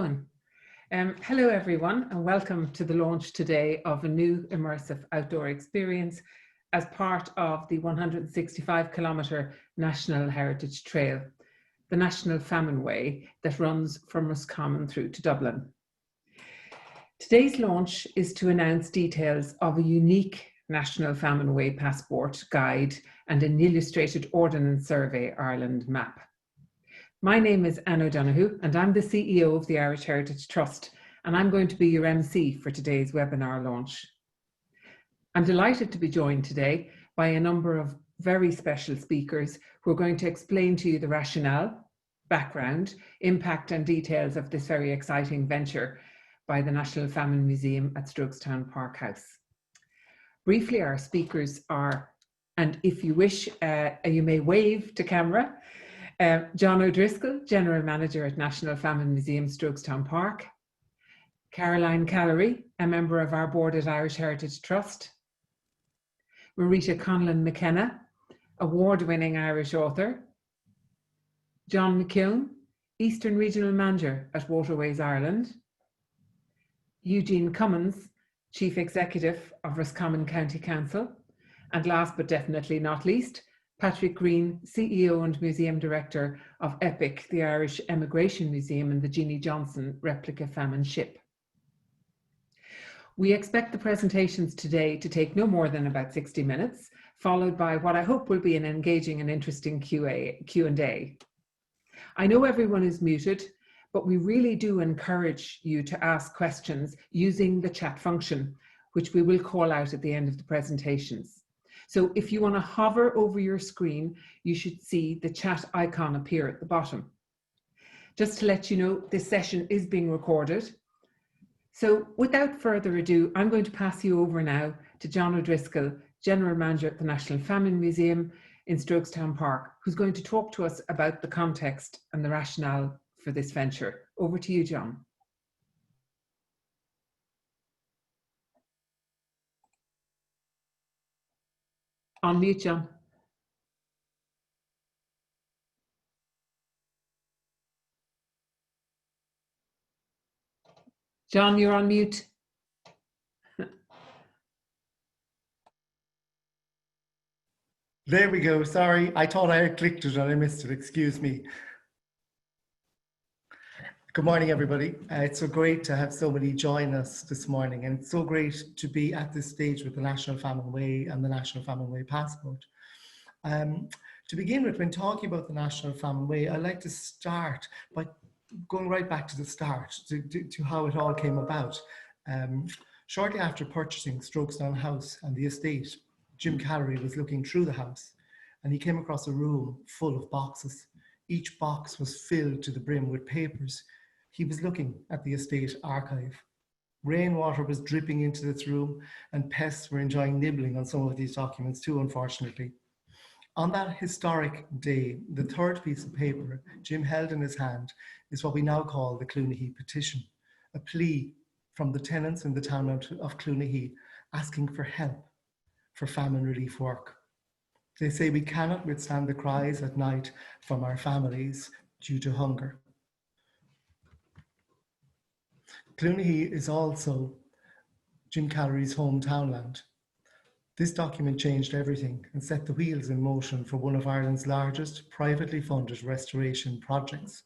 Owen. Hello everyone and welcome to the launch today of a new immersive outdoor experience as part of the 165-kilometre National Heritage Trail, the National Famine Way that runs from Roscommon through to Dublin. Today's launch is to announce details of a unique National Famine Way passport guide and an illustrated Ordnance Survey Ireland map. My name is Anne O'Donoghue and I'm the CEO of the Irish Heritage Trust, and I'm going to be your MC for today's webinar launch. I'm delighted to be joined today by a number of very special speakers who are going to explain to you the rationale, background, impact and details of this very exciting venture by the National Famine Museum at Strokestown Park House. Briefly, our speakers are, and if you wish, you may wave to camera, John O'Driscoll, General Manager at National Famine Museum, Strokestown Park. Caroilin, Callery, a member of our board at Irish Heritage Trust. Marita Conlon McKenna, award-winning Irish author. John McKeown, Eastern Regional Manager at Waterways Ireland. Eugene Cummins, Chief Executive of Roscommon County Council. And last but definitely not least, Patrick Greene, CEO and Museum Director of EPIC, the Irish Emigration Museum and the Jeannie Johnston Replica Famine Ship. We expect the presentations today to take no more than about 60 minutes, followed by what I hope will be an engaging and interesting Q&A. I know everyone is muted, but we really do encourage you to ask questions using the chat function, which we will call out at the end of the presentations. So if you want to hover over your screen, you should see the chat icon appear at the bottom. Just to let you know, this session is being recorded. So without further ado, I'm going to pass you over now to John O'Driscoll, General Manager at the National Famine Museum in Strokestown Park, who's going to talk to us about the context and the rationale for this venture. Over to you, John. On mute, John. John, you're on mute. There we go. Sorry, I thought I had clicked it and I missed it. Excuse me. Good morning, everybody. It's so great to have so many join us this morning, and it's so great to be at this stage with the National Famine Way and the National Famine Way passport. To begin with, when talking about the National Famine Way, I'd like to start by going right back to the start, to how it all came about. Shortly after purchasing Strokestown House and the estate, Jim Callery was looking through the house and he came across a room full of boxes. Each box was filled to the brim with papers. He was looking at the estate archive. Rainwater was dripping into this room and pests were enjoying nibbling on some of these documents too, unfortunately. On that historic day, the third piece of paper Jim held in his hand is what we now call the Clooney Petition, a plea from the tenants in the town of Clooney asking for help for famine relief work. They say we cannot withstand the cries at night from our families due to hunger. Clooney is also Jim Callery's hometown land. This document changed everything and set the wheels in motion for one of Ireland's largest privately funded restoration projects.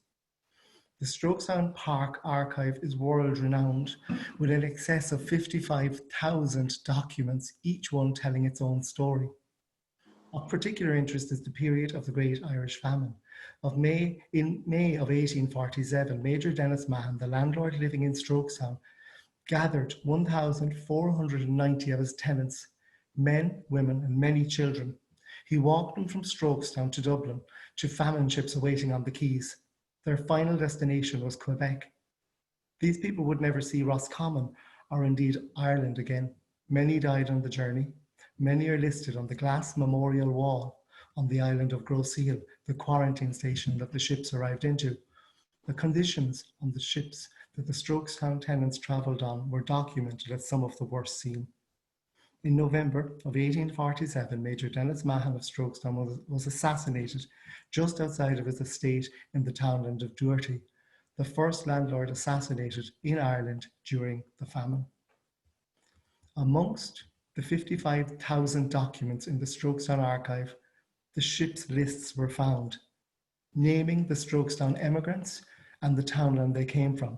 The Strokestown Park archive is world-renowned, with in excess of 55,000 documents, each one telling its own story. Of particular interest is the period of the Great Irish Famine. In May of 1847, Major Dennis Mahon, the landlord living in Strokestown, gathered 1,490 of his tenants, men, women, and many children. He walked them from Strokestown to Dublin to famine ships awaiting on the quays. Their final destination was Quebec. These people would never see Roscommon or indeed Ireland again. Many died on the journey. Many are listed on the glass memorial wall on the island of Groseal, the quarantine station that the ships arrived into. The conditions on the ships that the Strokestown tenants travelled on were documented as some of the worst seen. In November of 1847, Major Dennis Mahon of Strokestown was assassinated just outside of his estate in the townland of Duarty. the first landlord assassinated in Ireland during the famine. Amongst the 55,000 documents in the Strokestown archive, the ship's lists were found, naming the Strokestown emigrants and the townland they came from.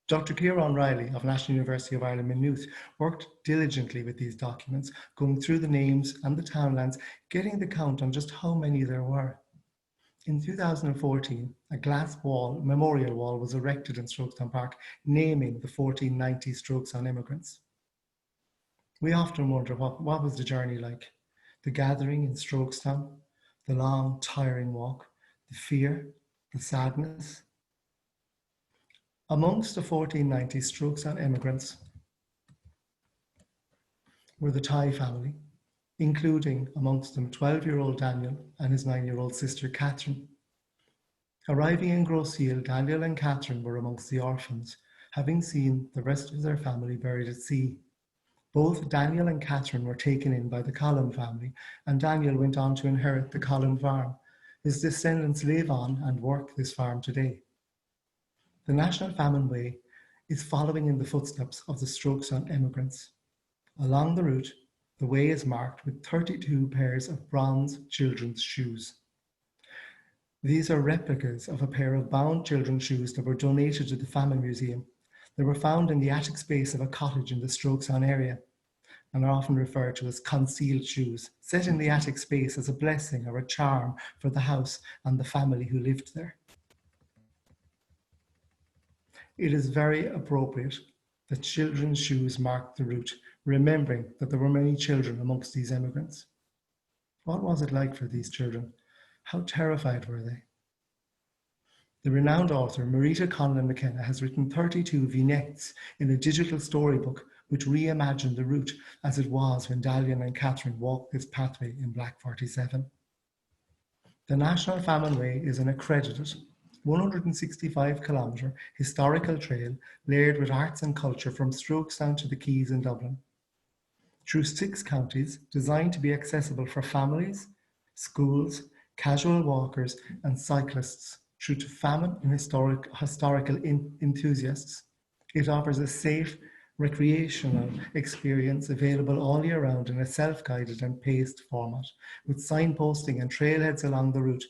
Dr. Ciarán Riley of National University of Ireland Maynooth worked diligently with these documents, going through the names and the townlands, getting the count on just how many there were. In 2014, a glass wall, memorial wall, was erected in Strokestown Park, naming the 1490 Strokestown immigrants. We often wonder what was the journey like? The gathering in Strokestown, the long, tiring walk, the fear, the sadness. Amongst the 1490 Strokestown immigrants were the Tighe family, including amongst them 12-year-old Daniel and his 9-year-old sister Catherine. Arriving in Groseal, Daniel and Catherine were amongst the orphans, having seen the rest of their family buried at sea. Both Daniel and Catherine were taken in by the Conlon family, and Daniel went on to inherit the Conlon farm. His descendants live on and work this farm today. The National Famine Way is following in the footsteps of the Strokestown emigrants. Along the route, the way is marked with 32 pairs of bronze children's shoes. These are replicas of a pair of bound children's shoes that were donated to the Famine Museum. They were found in the attic space of a cottage in the Strokestown area and are often referred to as concealed shoes, set in the attic space as a blessing or a charm for the house and the family who lived there. It is very appropriate that children's shoes mark the route, remembering that there were many children amongst these emigrants. What was it like for these children? How terrified were they? The renowned author Marita Conlon McKenna has written 32 vignettes in a digital storybook which reimagined the route as it was when Daniel and Catherine walked this pathway in Black 47. The National Famine Way is an accredited 165-kilometre historical trail layered with arts and culture from Strokestown to the Quays in Dublin. Through 6 counties, designed to be accessible for families, schools, casual walkers and cyclists, through to famine and historical enthusiasts. It offers a safe, recreational experience available all year round in a self-guided and paced format, with signposting and trailheads along the route.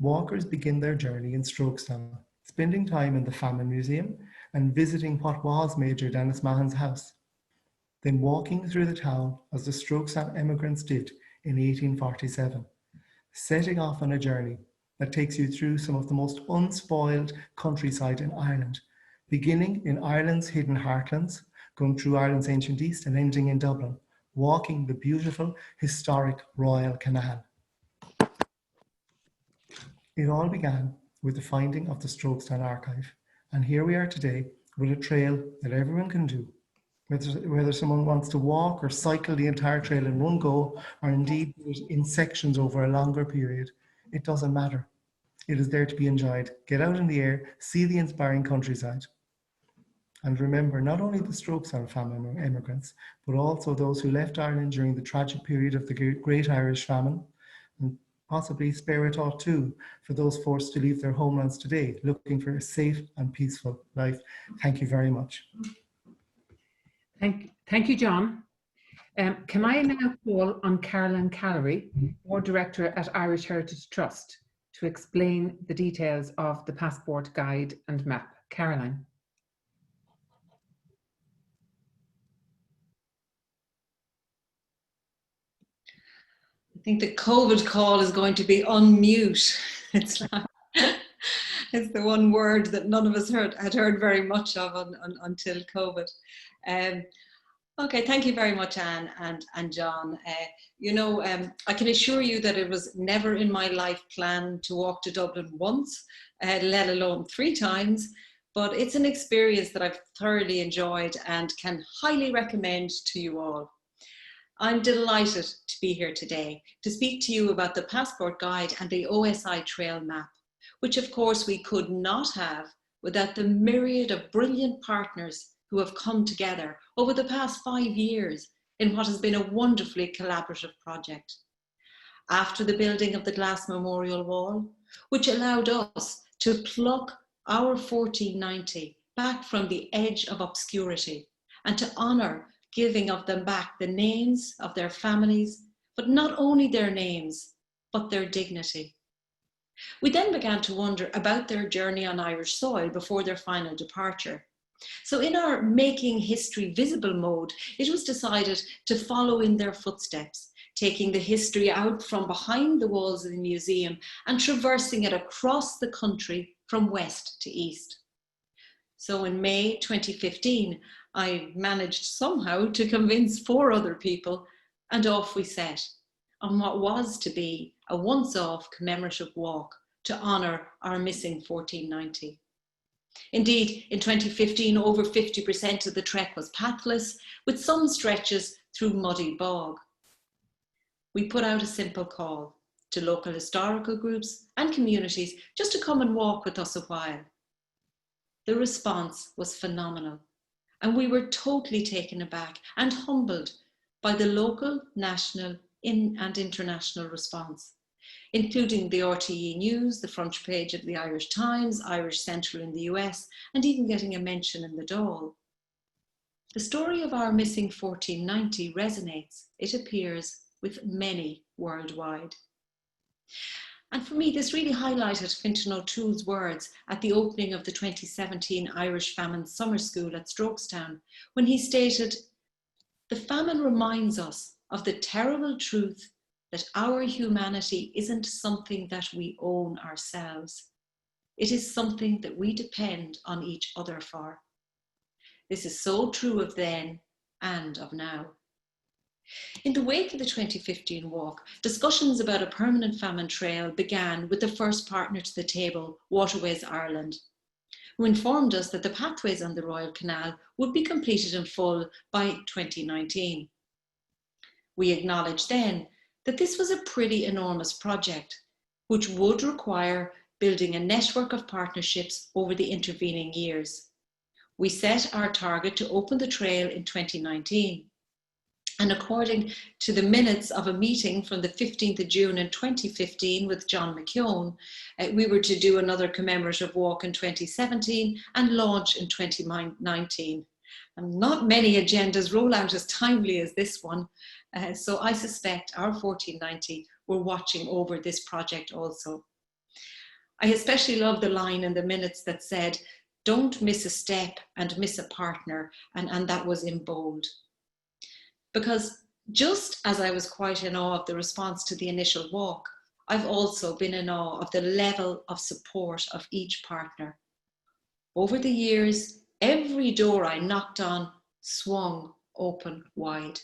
Walkers begin their journey in Strokestown, spending time in the Famine Museum and visiting what was Major Dennis Mahon's house, then walking through the town as the Strokestown emigrants did in 1847, setting off on a journey that takes you through some of the most unspoiled countryside in Ireland, beginning in Ireland's hidden heartlands, going through Ireland's ancient east and ending in Dublin, walking the beautiful, historic Royal Canal. It all began with the finding of the Strokestown archive, and here we are today with a trail that everyone can do, whether someone wants to walk or cycle the entire trail in one go, or indeed in sections over a longer period. It doesn't matter. It is there to be enjoyed. Get out in the air, see the inspiring countryside. And remember not only the Strokestown famine emigrants, but also those who left Ireland during the tragic period of the Great Irish Famine, and possibly spare a thought too for those forced to leave their homelands today, looking for a safe and peaceful life. Thank you very much. Thank you, John. Can I now call on Caroilin Callery, Board Director at Irish Heritage Trust, to explain the details of the passport guide and map. Caroilin. I think the COVID call is going to be unmute. It's the one word that none of us had heard very much of until COVID. Okay, thank you very much, Anne and John. I can assure you that it was never in my life plan to walk to Dublin once, let alone 3 times, but it's an experience that I've thoroughly enjoyed and can highly recommend to you all. I'm delighted to be here today to speak to you about the passport guide and the OSI trail map, which of course we could not have without the myriad of brilliant partners who have come together over the past 5 years in what has been a wonderfully collaborative project. After the building of the glass memorial wall, which allowed us to pluck our 1490 back from the edge of obscurity, and to honour giving of them back the names of their families, but not only their names, but their dignity. We then began to wonder about their journey on Irish soil before their final departure. So in our Making History Visible mode, it was decided to follow in their footsteps, taking the history out from behind the walls of the museum and traversing it across the country from west to east. So in May 2015, I managed somehow to convince 4 other people, and off we set on what was to be a once-off commemorative walk to honour our missing 1490. Indeed, in 2015, over 50% of the trek was pathless, with some stretches through muddy bog. We put out a simple call to local historical groups and communities just to come and walk with us a while. The response was phenomenal, and we were totally taken aback and humbled by the local, national, and international response, including the RTE News, the front page of the Irish Times, Irish Central in the US, and even getting a mention in the Dáil. The story of our missing 1490 resonates, it appears, with many worldwide. And for me, this really highlighted Fintan O'Toole's words at the opening of the 2017 Irish Famine Summer School at Strokestown, when he stated, "The famine reminds us of the terrible truth that our humanity isn't something that we own ourselves. It is something that we depend on each other for." This is so true of then and of now. In the wake of the 2015 walk, discussions about a permanent famine trail began with the first partner to the table, Waterways Ireland, who informed us that the pathways on the Royal Canal would be completed in full by 2019. We acknowledged then that this was a pretty enormous project, which would require building a network of partnerships over the intervening years. We set our target to open the trail in 2019. And according to the minutes of a meeting from the 15th of June in 2015 with John McKeown, we were to do another commemorative walk in 2017 and launch in 2019. And not many agendas roll out as timely as this one, so I suspect our 1490 were watching over this project also. I especially love the line in the minutes that said, "Don't miss a step and miss a partner," and that was in bold. Because just as I was quite in awe of the response to the initial walk, I've also been in awe of the level of support of each partner. Over the years, every door I knocked on swung open wide.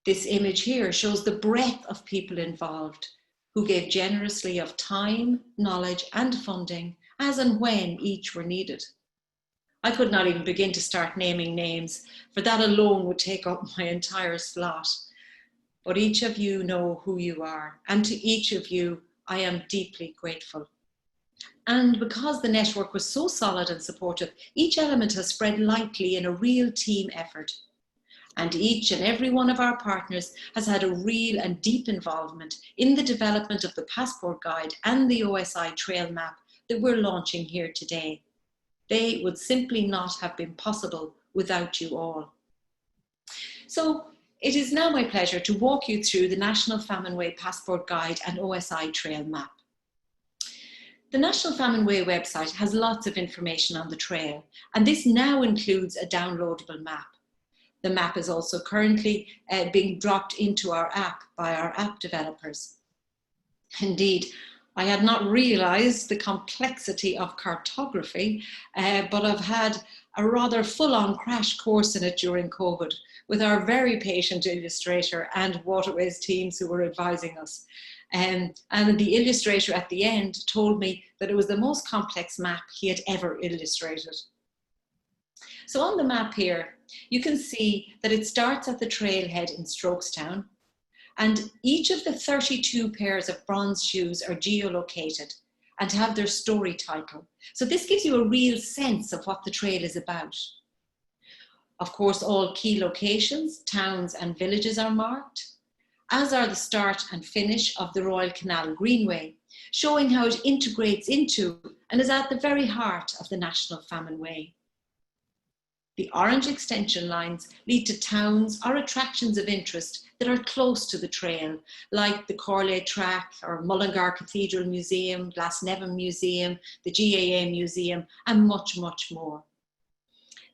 This image here shows the breadth of people involved who gave generously of time, knowledge, and funding as and when each were needed. I could not even begin to start naming names, for that alone would take up my entire slot. But each of you know who you are, and to each of you, I am deeply grateful. And because the network was so solid and supportive, each element has spread lightly in a real team effort. And each and every one of our partners has had a real and deep involvement in the development of the Passport Guide and the OSI Trail Map that we're launching here today. They would simply not have been possible without you all. So it is now my pleasure to walk you through the National Famine Way Passport Guide and OSI Trail Map. The National Famine Way website has lots of information on the trail, and this now includes a downloadable map. The map is also currently being dropped into our app by our app developers. Indeed, I had not realised the complexity of cartography, but I've had a rather full-on crash course in it during COVID with our very patient illustrator and Waterways teams who were advising us. And the illustrator at the end told me that it was the most complex map he had ever illustrated. So on the map here, you can see that it starts at the trailhead in Strokestown, and each of the 32 pairs of bronze shoes are geolocated and have their story title. So this gives you a real sense of what the trail is about. Of course, all key locations, towns and villages are marked, as are the start and finish of the Royal Canal Greenway, showing how it integrates into and is at the very heart of the National Famine Way. The orange extension lines lead to towns or attractions of interest that are close to the trail, like the Caroilin Track or Mullingar Cathedral Museum, Glasnevin Museum, the GAA Museum, and much, much more.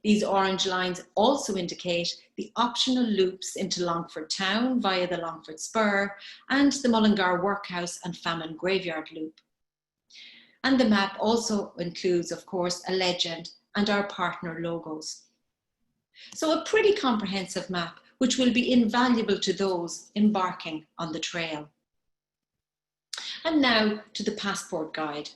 These orange lines also indicate the optional loops into Longford Town via the Longford Spur and the Mullingar Workhouse and Famine Graveyard Loop. And the map also includes, of course, a legend and our partner logos. So a pretty comprehensive map, which will be invaluable to those embarking on the trail. And now to the passport guide.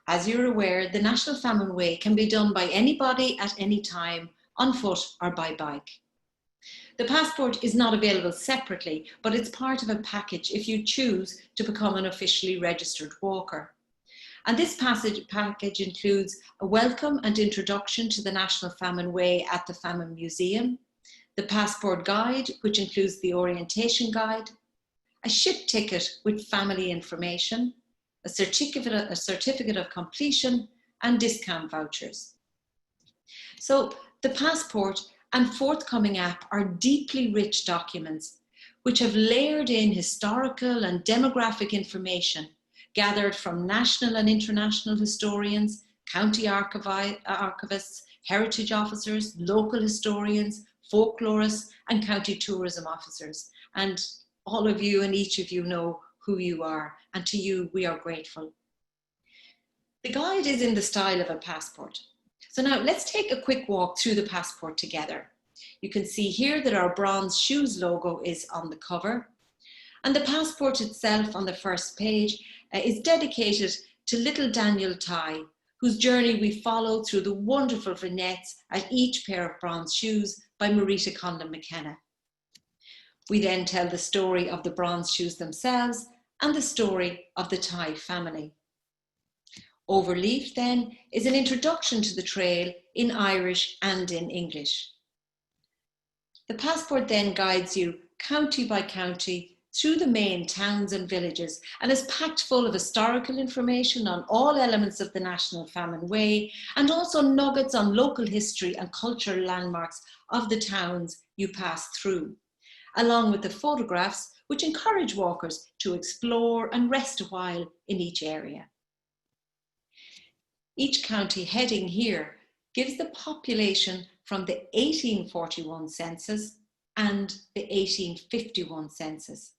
As you're aware, the National Famine Way can be done by anybody at any time, on foot or by bike. The passport is not available separately, but it's part of a package if you choose to become an officially registered walker. And this package includes a welcome and introduction to the National Famine Way at the Famine Museum, the passport guide, which includes the orientation guide, a ship ticket with family information, a certificate of completion, and discount vouchers. So the passport and forthcoming app are deeply rich documents which have layered in historical and demographic information gathered from national and international historians, county archivists, heritage officers, local historians, folklorists, and county tourism officers. And all of you and each of you know who you are, and to you we are grateful. The guide is in the style of a passport. So now let's take a quick walk through the passport together. You can see here that our bronze shoes logo is on the cover, and the passport itself on the first page is dedicated to little Daniel Tighe, whose journey we follow through the wonderful vignettes at each pair of bronze shoes by Marita Conlon McKenna. We then tell the story of the bronze shoes themselves and the story of the Tighe family. Overleaf then is an introduction to the trail in Irish and in English. The passport then guides you county by county through the main towns and villages and is packed full of historical information on all elements of the National Famine Way and also nuggets on local history and cultural landmarks of the towns you pass through, along with the photographs which encourage walkers to explore and rest a while in each area. Each county heading here gives the population from the 1841 census and the 1851 census,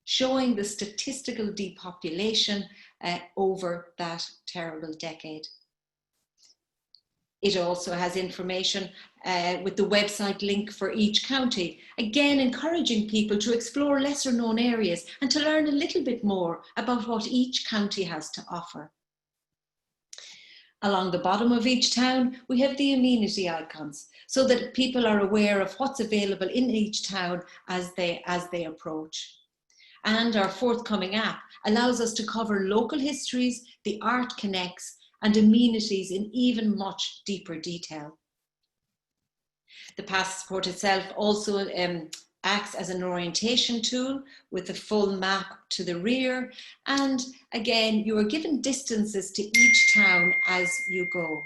showing the statistical depopulation over that terrible decade. It also has information with the website link for each county, again encouraging people to explore lesser known areas and to learn a little bit more about what each county has to offer. Along the bottom of each town, we have the amenity icons so that people are aware of what's available in each town as they approach. And our forthcoming app allows us to cover local histories, the art connects, and amenities in even much deeper detail. The passport itself also acts as an orientation tool with a full map to the rear. And again, you are given distances to each town as you go.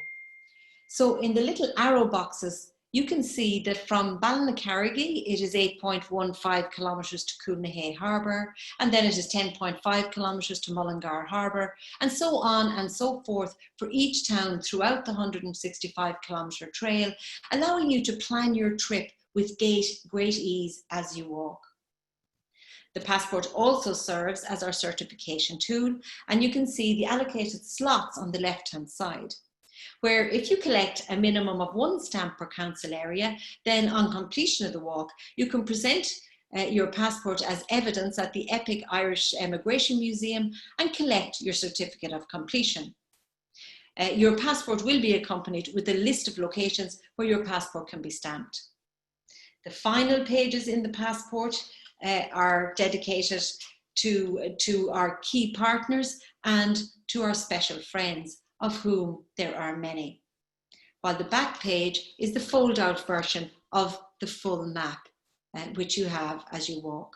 So in the little arrow boxes, you can see that from Ballinaccarrigy, it is 8.15 kilometres to Coolnahay Harbour, and then it is 10.5 kilometres to Mullingar Harbour, and so on and so forth for each town throughout the 165 kilometre trail, allowing you to plan your trip with great ease as you walk. The passport also serves as our certification tool, and you can see the allocated slots on the left-hand side, where if you collect a minimum of 1 stamp per council area, then on completion of the walk, you can present your passport as evidence at the Epic Irish Emigration Museum and collect your certificate of completion. Your passport will be accompanied with a list of locations where your passport can be stamped. The final pages in the passport are dedicated to our key partners and to our special friends, of whom there are many, while the back page is the fold-out version of the full map, which you have as you walk.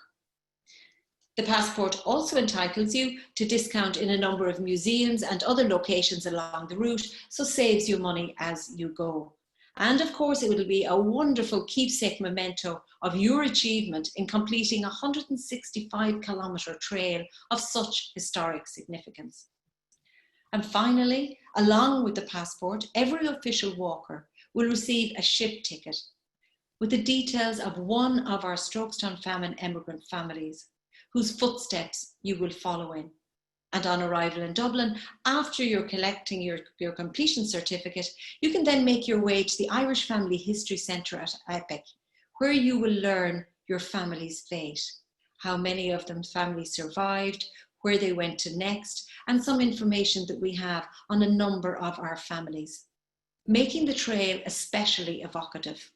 The passport also entitles you to discount in a number of museums and other locations along the route, so saves you money as you go. And of course, it will be a wonderful keepsake memento of your achievement in completing a 165-kilometre trail of such historic significance. And finally, along with the passport, every official walker will receive a ship ticket with the details of one of our Strokestown famine emigrant families, whose footsteps you will follow in. And on arrival in Dublin, after you're collecting your completion certificate, you can then make your way to the Irish Family History Centre at EPIC, where you will learn your family's fate, how many of them families survived, where they went to next, and some information that we have on a number of our families, making the trail especially evocative.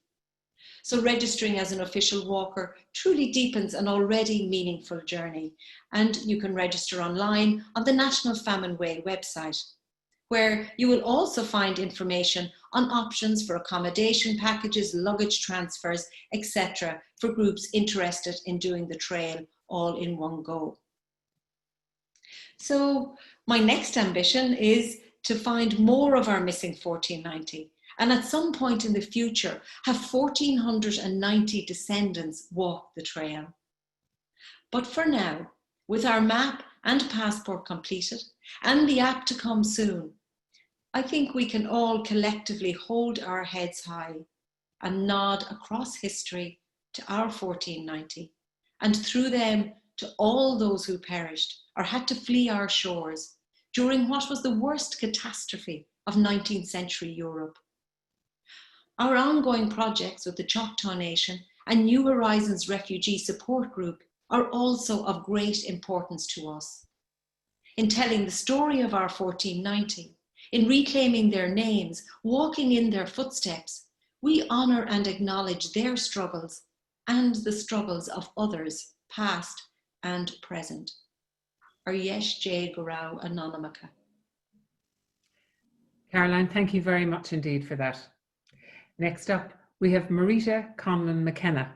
So registering as an official walker truly deepens an already meaningful journey. And you can register online on the National Famine Way website, where you will also find information on options for accommodation packages, luggage transfers, etc. for groups interested in doing the trail all in one go. So my next ambition is to find more of our missing 1490. And at some point in the future, have 1,490 descendants walk the trail. But for now, with our map and passport completed, and the app to come soon, I think we can all collectively hold our heads high and nod across history to our 1490, and through them to all those who perished or had to flee our shores during what was the worst catastrophe of 19th century Europe. Our ongoing projects with the Choctaw Nation and New Horizons Refugee Support Group are also of great importance to us. In telling the story of our 1490, in reclaiming their names, walking in their footsteps, we honour and acknowledge their struggles and the struggles of others, past and present. Aryesh J. Garau Anonymaka. Caroline, thank you very much indeed for that. Next up, we have Marita Conlon McKenna,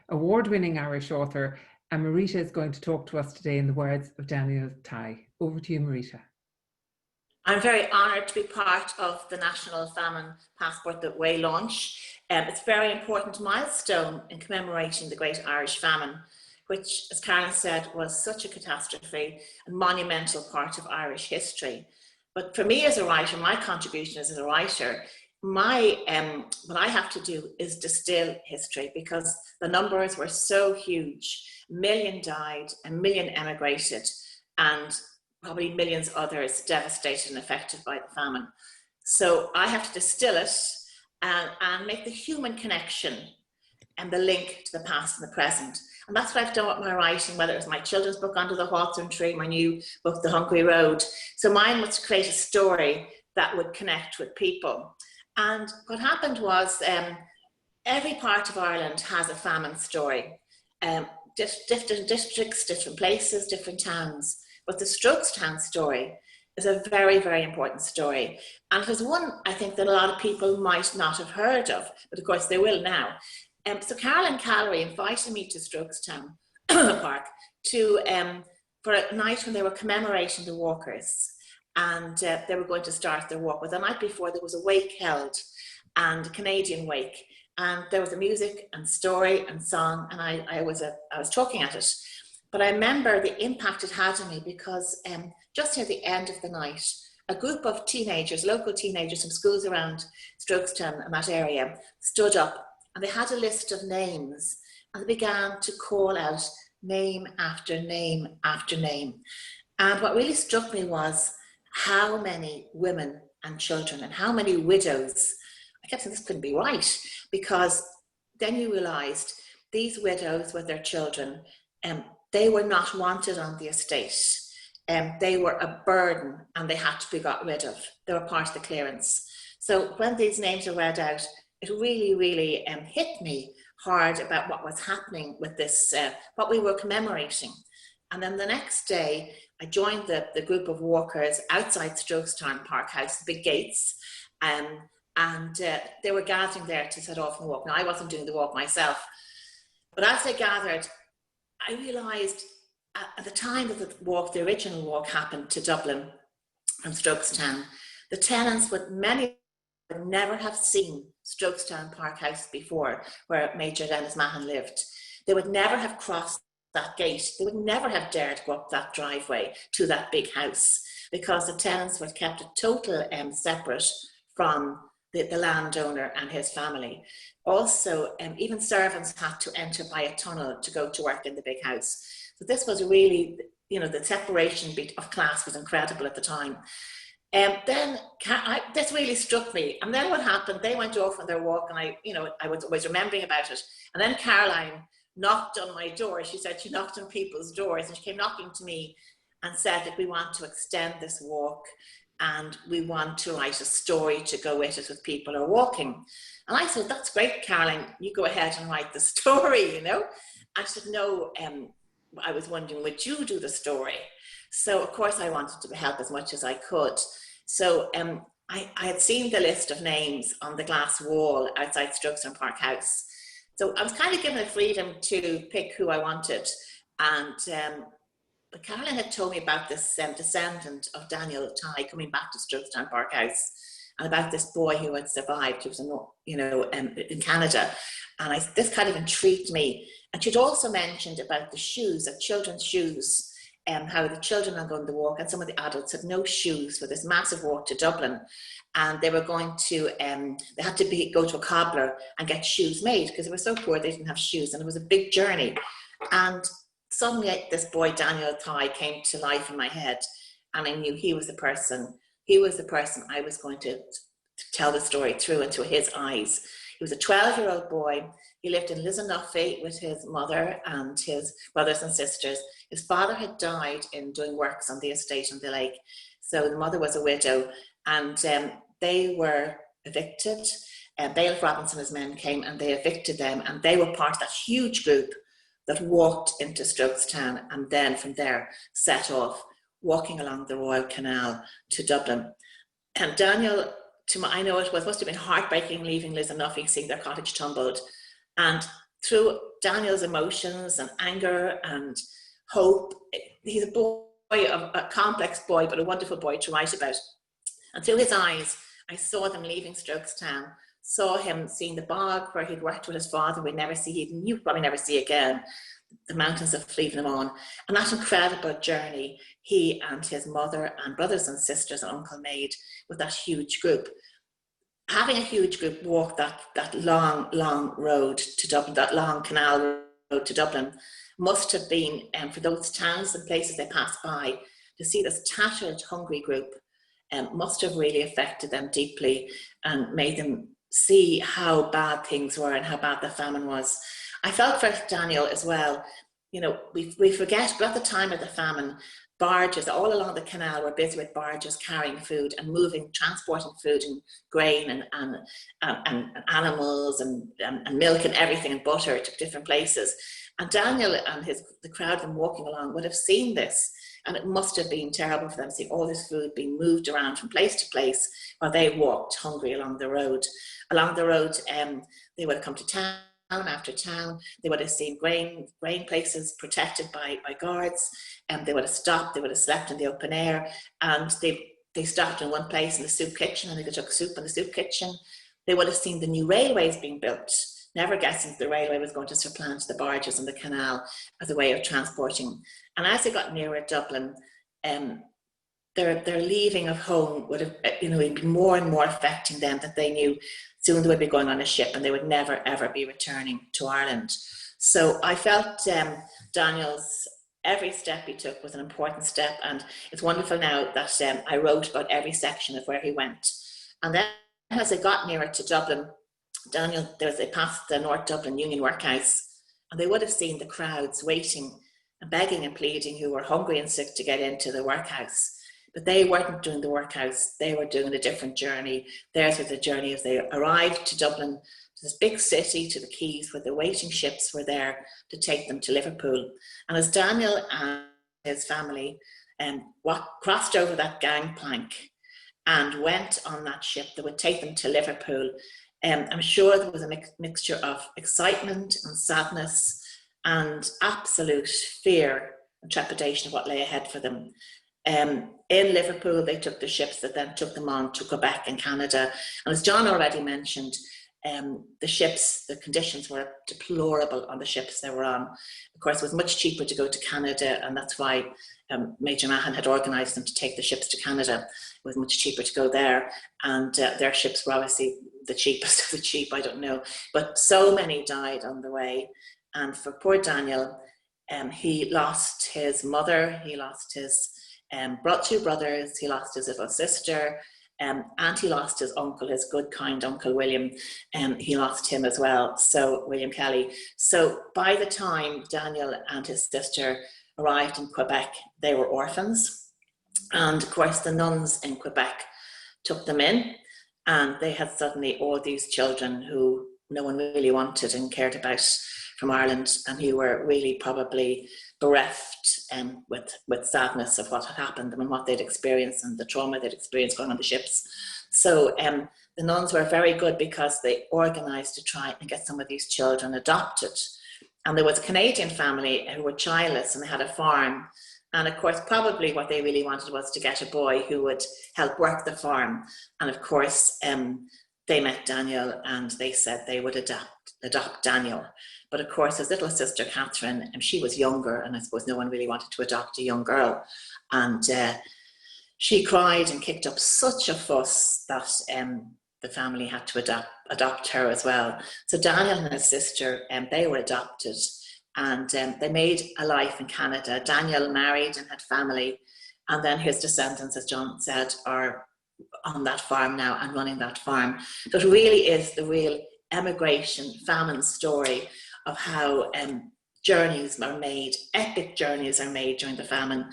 award-winning Irish author, and Marita is going to talk to us today in the words of Daniel Ty. Over to you, Marita. I'm very honoured to be part of the National Famine Passport Way launch. It's a very important milestone in commemorating the Great Irish Famine, which, as Caroline said, was such a catastrophe and monumental part of Irish history. But for me as a writer, my contribution as a writer, what I have to do is distill history, because the numbers were so huge. 1 million died, 1 million emigrated, and probably millions others devastated and affected by the famine. So I have to distill it and make the human connection and the link to the past and the present. And that's what I've done with my writing, whether it's my children's book, Under the Hawthorn Tree, my new book, The Hungry Road. So mine was to create a story that would connect with people. And what happened was every part of Ireland has a famine story. Different districts, different places, different towns. But the Strokestown story is a very, very important story. And it is one, I think, that a lot of people might not have heard of, but of course they will now. So Carol and Callery invited me to Strokestown Park for a night when they were commemorating the walkers. And they were going to start their walk. But the night before, there was a wake held, and a Canadian wake. And there was a music and story and song, and I was talking at it. But I remember the impact it had on me, because just near the end of the night, a group of teenagers, local teenagers from schools around Strokestown and that area, stood up, and they had a list of names, and they began to call out name after name after name. And what really struck me was how many women and children and how many widows. I kept saying this couldn't be right, because then you realised these widows with their children, they were not wanted on the estate. They were a burden and they had to be got rid of. They were part of the clearance. So when these names are read out, it really, really hit me hard about what was happening with this, what we were commemorating. And then the next day, I joined the group of walkers outside Strokestown Park House, the big gates, and they were gathering there to set off and walk. Now, I wasn't doing the walk myself, but as they gathered, I realised at the time that the original walk happened to Dublin from Strokestown, the tenants many would never have seen Strokestown Park House before, where Major Dennis Mahon lived. They would never have crossed that gate. They would never have dared to go up that driveway to that big house, because the tenants were kept total separate from the landowner and his family. Also, even servants had to enter by a tunnel to go to work in the big house. So this was really, the separation of class was incredible at the time. Then this really struck me. And then what happened, they went off on their walk, and I was always remembering about it. And then Caroline knocked on my door. She said she knocked on people's doors, and she came knocking to me and said that we want to extend this walk and we want to write a story to go with it, with people who are walking. And I said, that's great, Caroline, you go ahead and write the story, And she said, no, I was wondering, would you do the story? So of course I wanted to help as much as I could. So I had seen the list of names on the glass wall outside Strokestown Park House. So I was kind of given the freedom to pick who I wanted. And but Caroline had told me about this descendant of Daniel Tighe coming back to Strokestown Park House, and about this boy who had survived, who was in Canada. And this kind of intrigued me. And she'd also mentioned about the shoes, of children's shoes, how the children are going to walk, and some of the adults had no shoes for this massive walk to Dublin. And they were going to, they had to go to a cobbler and get shoes made, because they were so poor they didn't have shoes, and it was a big journey. And suddenly this boy, Daniel Tighe, came to life in my head, and I knew he was the person I was going to tell the story through into his eyes. He was a 12-year-old boy. He lived in Lisanoffy with his mother and his brothers and sisters. His father had died in doing works on the estate on the lake. So the mother was a widow, and they were evicted. Bailiff Robinson, his men, came and they evicted them, and they were part of that huge group that walked into Strokestown, and then from there set off walking along the Royal Canal to Dublin. And Daniel, I know it must have been heartbreaking leaving Lisanoffy, seeing their cottage tumbled. And through Daniel's emotions and anger and hope, he's a boy, a complex boy, but a wonderful boy to write about. And through his eyes, I saw them leaving Strokestown, saw him seeing the bog where he'd worked with his father, he'd probably never see again, the mountains of Fleevenamon, and that incredible journey he and his mother and brothers and sisters and uncle made with that huge group. Having a huge group walk that long road to Dublin, that long canal road to Dublin, must have been, for those towns and places they passed by, to see this tattered, hungry group, must have really affected them deeply and made them see how bad things were and how bad the famine was. I felt for Daniel as well. We forget, but at the time of the famine, barges all along the canal were busy with barges carrying food and transporting food and grain and animals and milk and everything and butter to different places. And Daniel and the crowd of them walking along would have seen this, and it must have been terrible for them seeing all this food being moved around from place to place while they walked hungry along the road. Along the road, they would have come to town after town. They would have seen grain places protected by guards, and they would have stopped. They would have slept in the open air, and they stopped in one place in the soup kitchen, and they took soup in the soup kitchen. They would have seen the new railways being built, never guessing the railway was going to supplant the barges and the canal as a way of transporting. And as they got nearer Dublin, their leaving of home would have been more and more affecting them, that they knew soon they would be going on a ship and they would never ever be returning to Ireland. So I felt Daniel's every step he took was an important step, and it's wonderful now that I wrote about every section of where he went. And then as they got nearer to Dublin, they passed the North Dublin Union Workhouse, and they would have seen the crowds waiting and begging and pleading, who were hungry and sick to get into the workhouse. But they weren't doing the workhouse, they were doing a different journey. Theirs was a journey as they arrived to Dublin, to this big city, to the quays, where the waiting ships were there to take them to Liverpool. And as Daniel and his family crossed over that gangplank and went on that ship that would take them to Liverpool, I'm sure there was a mixture of excitement and sadness and absolute fear and trepidation of what lay ahead for them. In Liverpool, they took the ships that then took them on to Quebec and Canada. And as John already mentioned, the ships, the conditions were deplorable on the ships they were on. Of course, it was much cheaper to go to Canada, and that's why Major Mahon had organised them to take the ships to Canada. It was much cheaper to go there, and their ships were obviously the cheapest of the cheap, I don't know. But so many died on the way. And for poor Daniel, he lost his mother, he lost his two brothers, he lost his little sister, and he lost his uncle, his good, kind Uncle William. He lost him as well, so William Kelly. So by the time Daniel and his sister arrived in Quebec, they were orphans. And of course, the nuns in Quebec took them in, and they had suddenly all these children who no one really wanted and cared about from Ireland, and who were really probably bereft with sadness of what had happened and what they'd experienced and the trauma they'd experienced going on the ships. So the nuns were very good because they organised to try and get some of these children adopted. And there was a Canadian family who were childless, and they had a farm. And of course, probably what they really wanted was to get a boy who would help work the farm. And of course, they met Daniel, and they said they would adopt Daniel. But of course, his little sister, Catherine, she was younger, and I suppose no one really wanted to adopt a young girl. And she cried and kicked up such a fuss that the family had to adopt her as well. So Daniel and his sister, they were adopted, and they made a life in Canada. Daniel married and had family, and then his descendants, as John said, are on that farm now and running that farm. So it really is the real emigration, famine story of how journeys are made, epic journeys are made during the famine.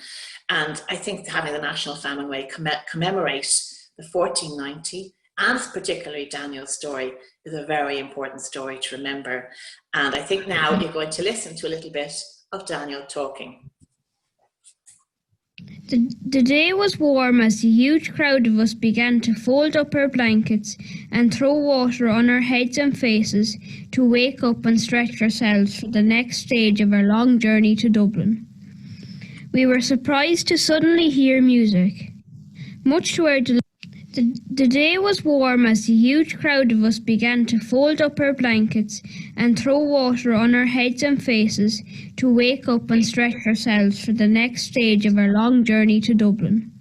And I think having the National Famine Way commemorate the 1490 and particularly Daniel's story is a very important story to remember. And I think now you're going to listen to a little bit of Daniel talking. The day was warm as the huge crowd of us began to fold up our blankets and throw water on our heads and faces to wake up and stretch ourselves for the next stage of our long journey to Dublin. We were surprised to suddenly hear music. Much to our delight, the day was warm as the huge crowd of us began to fold up our blankets and throw water on our heads and faces to wake up and stretch ourselves for the next stage of our long journey to Dublin.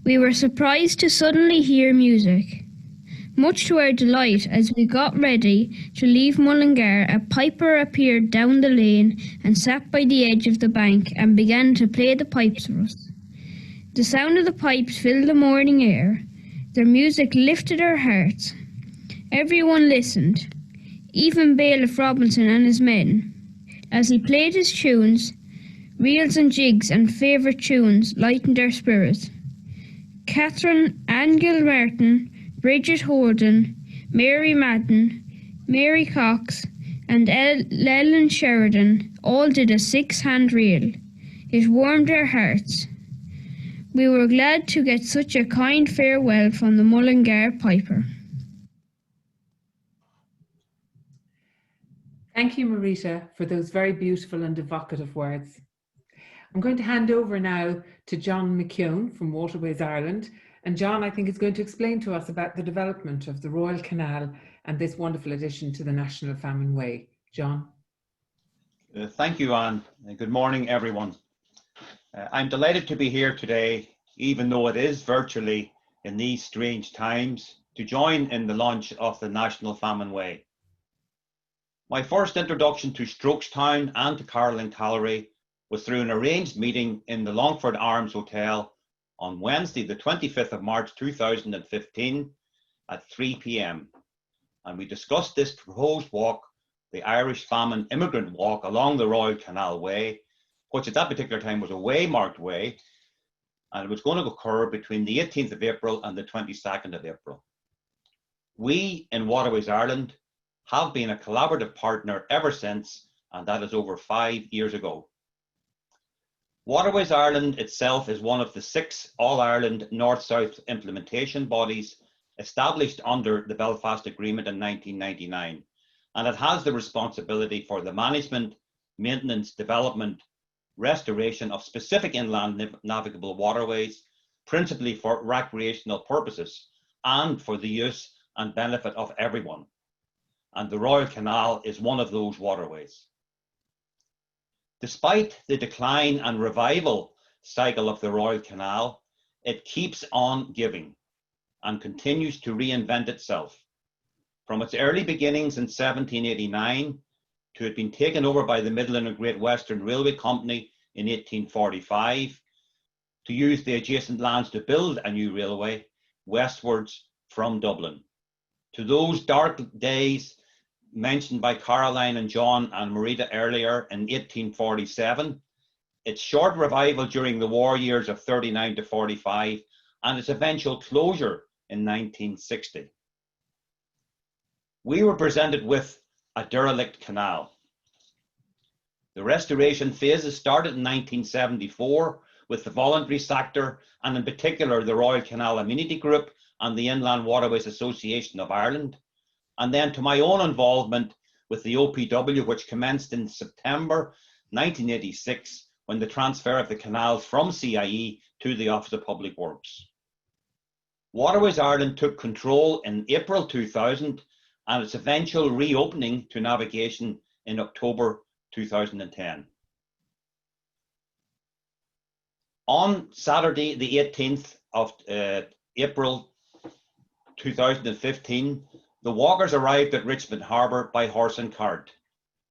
We were surprised to suddenly hear music. Much to our delight, as we got ready to leave Mullingar, a piper appeared down the lane and sat by the edge of the bank and began to play the pipes for us. The sound of the pipes filled the morning air. Their music lifted our hearts. Everyone listened, even Bailiff Robinson and his men. As he played his tunes, reels and jigs and favourite tunes lightened our spirits. Catherine, Anne Gilmartin, Bridget Holden, Mary Madden, Mary Cox, and Ellen Sheridan all did a 6-hand reel. It warmed our hearts. We were glad to get such a kind farewell from the Mullingar piper. Thank you, Marita, for those very beautiful and evocative words. I'm going to hand over now to John McKeown from Waterways Ireland. And John, I think, is going to explain to us about the development of the Royal Canal and this wonderful addition to the National Famine Way. John. Thank you, Anne. Good morning, everyone. I'm delighted to be here today, even though it is virtually in these strange times, to join in the launch of the National Famine Way. My first introduction to Strokestown and to Caroilin Callery was through an arranged meeting in the Longford Arms Hotel on Wednesday, the 25th of March 2015 at 3 p.m. And we discussed this proposed walk, the Irish Famine Immigrant Walk along the Royal Canal Way, which at that particular time was a waymarked way, and it was going to occur between the 18th of April and the 22nd of April. We in Waterways Ireland have been a collaborative partner ever since, and that is over 5 years ago. Waterways Ireland itself is one of the 6 All-Ireland North-South implementation bodies established under the Belfast Agreement in 1999, and it has the responsibility for the management, maintenance, development, restoration of specific inland navigable waterways, principally for recreational purposes and for the use and benefit of everyone. And the Royal Canal is one of those waterways. Despite the decline and revival cycle of the Royal Canal, it keeps on giving and continues to reinvent itself. From its early beginnings in 1789 to it being taken over by the Midland and Great Western Railway Company in 1845, to use the adjacent lands to build a new railway westwards from Dublin. To those dark days mentioned by Caroilin and John and Marita earlier in 1847, its short revival during the war years of 39 to 45, and its eventual closure in 1960. We were presented with a derelict canal. The restoration phases started in 1974 with the voluntary sector, and in particular the Royal Canal Amenity Group and the Inland Waterways Association of Ireland, and then to my own involvement with the OPW, which commenced in September 1986 when the transfer of the canals from CIE to the Office of Public Works. Waterways Ireland took control in April 2000 and its eventual reopening to navigation in October 2010. On Saturday, the 18th of April 2015, the walkers arrived at Richmond Harbour by horse and cart,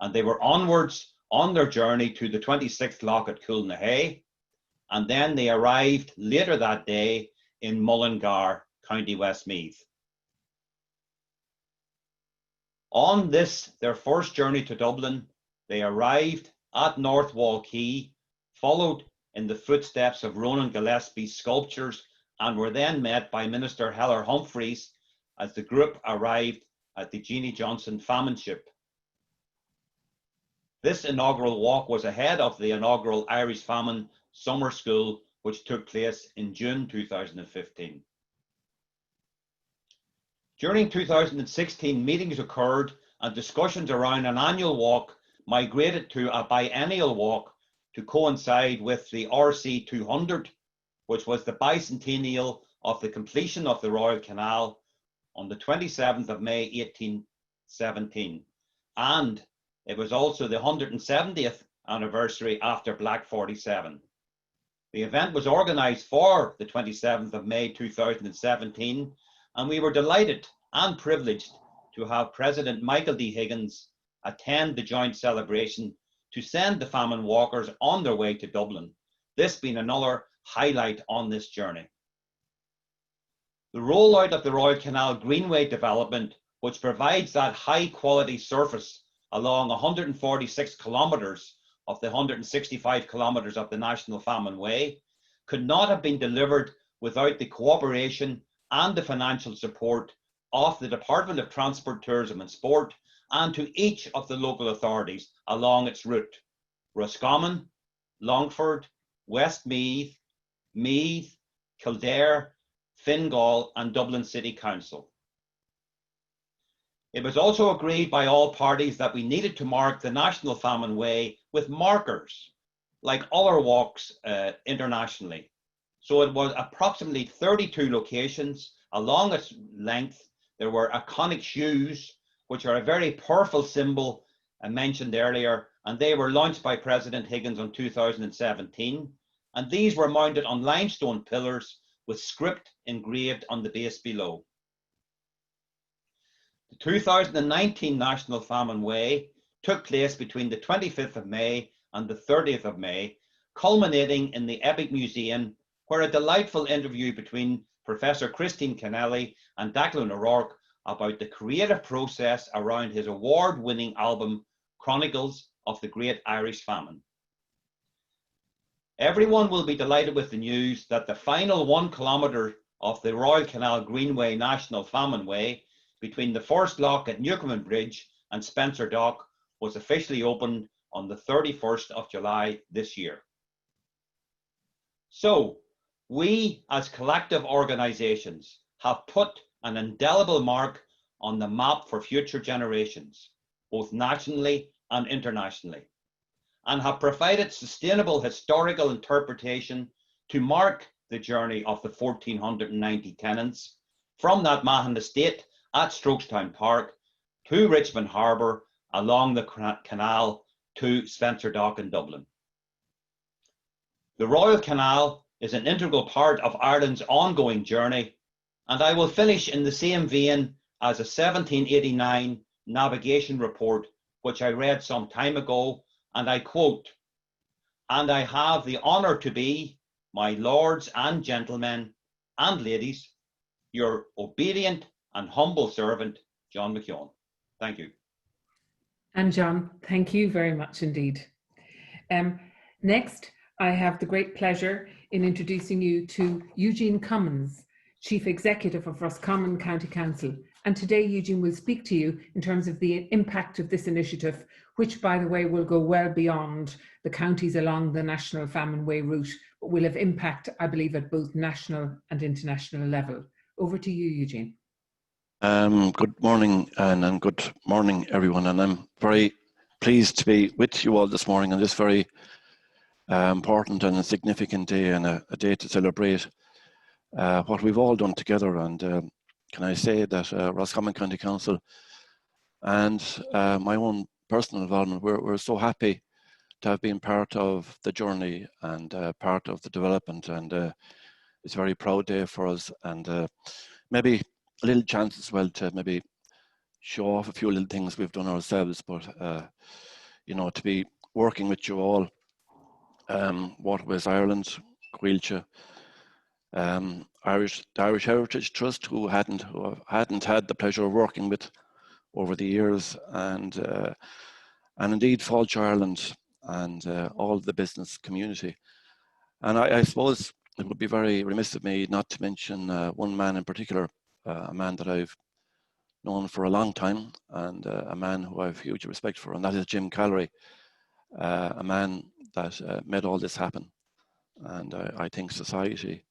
and they were onwards on their journey to the 26th lock at Coolnahay, and then they arrived later that day in Mullingar, County Westmeath. On this, their first journey to Dublin, they arrived at North Wall Quay, followed in the footsteps of Ronan Gillespie's sculptures, and were then met by Minister Heller Humphreys as the group arrived at the Jeannie Johnston famine ship. This inaugural walk was ahead of the inaugural Irish Famine Summer School, which took place in June 2015. During 2016, meetings occurred and discussions around an annual walk migrated to a biennial walk to coincide with the RC 200, which was the bicentennial of the completion of the Royal Canal on the 27th of May 1817, and it was also the 170th anniversary after Black 47. The event was organised for the 27th of May 2017, and we were delighted and privileged to have President Michael D. Higgins attend the joint celebration to send the famine walkers on their way to Dublin, this being another highlight on this journey. The rollout of the Royal Canal Greenway development, which provides that high quality surface along 146 kilometres of the 165 kilometres of the National Famine Way, could not have been delivered without the cooperation and the financial support of the Department of Transport, Tourism and Sport, and to each of the local authorities along its route: Roscommon, Longford, Westmeath, Meath, Kildare, Fingal and Dublin City Council. It was also agreed by all parties that we needed to mark the National Famine Way with markers, like other walks internationally. So it was approximately 32 locations along its length. There were iconic shoes, which are a very powerful symbol I mentioned earlier, and they were launched by President Higgins in 2017. And these were mounted on limestone pillars with script engraved on the base below. The 2019 National Famine Way took place between the 25th of May and the 30th of May, culminating in the Epic Museum, where a delightful interview between Professor Christine Kennelly and Declan O'Rourke about the creative process around his award-winning album, Chronicles of the Great Irish Famine. Everyone will be delighted with the news that the final 1 kilometre of the Royal Canal Greenway National Famine Way between the first lock at Newcomen Bridge and Spencer Dock was officially opened on the 31st of July this year. So, we as collective organisations have put an indelible mark on the map for future generations, both nationally and internationally. and have provided sustainable historical interpretation to mark the journey of the 1490 tenants from that Mahon estate at Strokestown Park to Richmond Harbour along the canal to Spencer Dock in Dublin. The Royal Canal is an integral part of Ireland's ongoing journey, and I will finish in the same vein as a 1789 navigation report which I read some time ago, and I quote, "And I have the honour to be, my lords and gentlemen and ladies, your obedient and humble servant, John McKeown." Thank you. And John, thank you very much indeed. Next, I have the great pleasure in introducing you to Eugene Cummins, Chief Executive of Roscommon County Council. And today, Eugene will speak to you in terms of the impact of this initiative, which, by the way, will go well beyond the counties along the National Famine Way route, but will have impact, I believe, at both national and international level. Over to you, Eugene. Good morning, and good morning, everyone. And I'm very pleased to be with you all this morning on this very important and a significant day, and a day to celebrate what we've all done together. And can I say that Roscommon County Council and my own personal involvement, we're so happy to have been part of the journey and part of the development. And it's a very proud day for us, and maybe a little chance as well to maybe show off a few little things we've done ourselves. But you know, to be working with you all, Waterways Ireland, Caoilse, the Irish Heritage Trust, who hadn't had the pleasure of working with over the years, and indeed Fáilte Ireland, and all the business community. And I suppose it would be very remiss of me not to mention one man in particular, a man that I've known for a long time, and a man who I have huge respect for, and that is Jim Callery, a man that made all this happen. And I think society,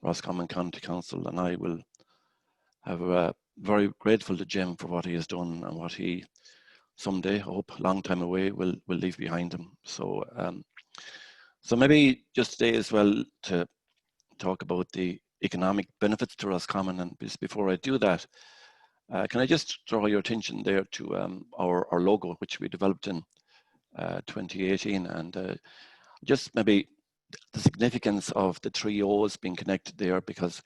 Roscommon County Council, and I will have very grateful to Jim for what he has done and what he someday, I hope, long time away, will leave behind him. So, so maybe just today as well to talk about the economic benefits to Roscommon. And just before I do that, can I just draw your attention there to our logo, which we developed in 2018, and just maybe the significance of the three O's being connected there, because